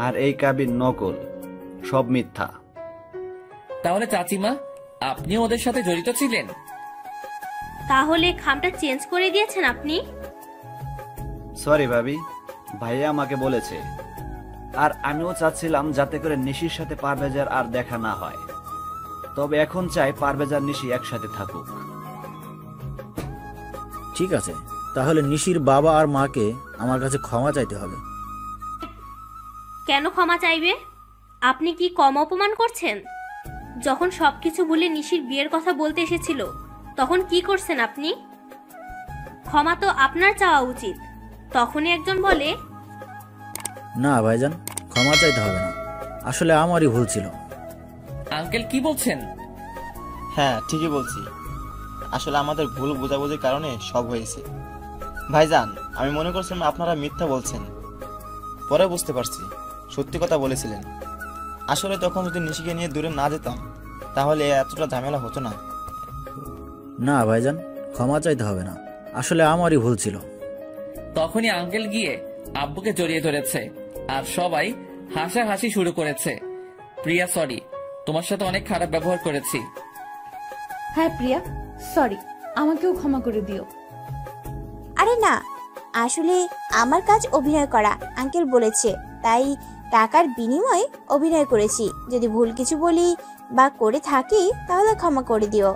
আর এই কাবিন নকল, সব মিথ্যা। তাহলে চাচিমা, আপনিও ওদের সাথে জড়িত ছিলেন? তাহলে খামটা চেঞ্জ করে দিয়েছেন আপনি? সরি ভাবি, ভাইয়া আমাকে বলেছে। আর আমিও চাচ্ছিলাম যাতে করে নিশির সাথে পারভেজার আর দেখা না হয়। তবে এখন চাই পারভেজার নিশি একসাথে থাকুক। ঠিক আছে, তাহলে নিশির বাবা আর মাকে আমার কাছে ক্ষমা চাইতে হবে। কেন ক্ষমা চাইবে? আপনি কি কম অপমান করছেন? যখন সবকিছু ভুলে নিশির বিয়ের কথা বলতে এসেছিল তখন কি করছেন আপনি? ক্ষমা তো আপনার চাওয়া উচিত। তখনই একজন বলে, না ভাইজান, ক্ষমা চাইতে হবে না, আসলে আমারই ভুল ছিল। আঙ্কেল কি বলছেন? হ্যাঁ, ঠিকই বলছি। আসলে আমাদের ভুল বোঝাবুঝির কারণে সব হয়েছে। ভাইজান, আমি মনে করছিলাম আপনারা মিথ্যা বলছেন, পরে বুঝতে পারছি সত্যি কথা বলেছিলেন। আসলে তখন যদি নিশিকে নিয়ে দূরে না যেতাম তাহলে এতটা ঝামেলা হতো না। না ভাইজান, ক্ষমা চাইতে হবে না, আসলে আমারই ভুল ছিল। তখনই আঙ্কেল গিয়ে আব্বুকে জড়িয়ে ধরেছে আর সবাই হাসাহাসি শুরু করেছে। প্রিয়া সরি, তোমার সাথে অনেক খারাপ ব্যবহার করেছি। হ্যাঁ প্রিয়া, সরি, আমাকেও ক্ষমা করে দিও। আরে না, আসলে আমার কাজ অভিনয় করা, আঙ্কেল বলেছে, তাই টাকার বিনিময়ে অভিনয় করেছি। যদি ভুল কিছু বলি বা করে থাকি তাহলে ক্ষমা করে দিও।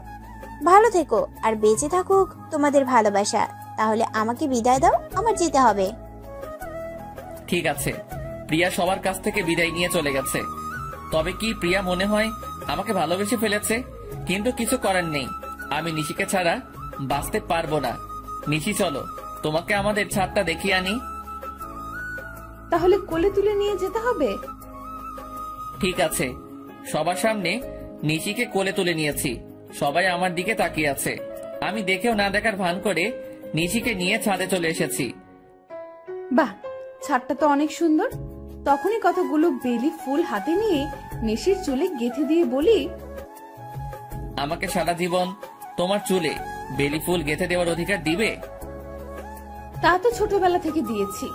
ভালো থেকো আর বেঁচে থাকুক তোমাদের ভালোবাসা। তাহলে আমাকে বিদায় দাও, আমার যেতে হবে। ঠিক আছে। প্রিয়া সবার কাছ থেকে বিদায় নিয়ে চলে গেছে। তবে কি প্রিয়া মনে হয় আমাকে ভালোবেসে ফেলেছে? কিন্তু কিছু করার নেই, আমি নিশিকে ছাড়া বাঁচতে পারবো না। নিশি চলো, তোমাকে আমাদের ছাদটা দেখিয়ে আনি। তাহলে কোলে তুলে নিয়ে যেতে হবে? ঠিক আছে। সবার সামনে নিশিকে কোলে তুলে নিয়েছি, সবাই আমার দিকে তাকিয়ে আছে। আমি দেখেও না দেখার ভান করে নিশিকে নিয়ে ছাদে চলে এসেছি। বাহ, ছাদটা তো অনেক সুন্দর। তখনই কতগুলো বেলি ফুল হাতে নিয়ে নিশির চুলে গেঁথে দিয়ে বলি, আমাকে সারা জীবন তোমার চুলে বেলি ফুল গেঁথে দেওয়ার অধিকার দিবে? তা তো ছোটবেলা থেকে দিয়েছি,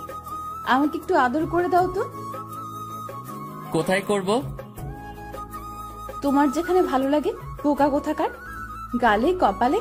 আমাকে একটু আদর করে দাও তো। কোথায় করব? তোমার যেখানে ভালো লাগে, বোকা কোথাকার। গালে, কপালে,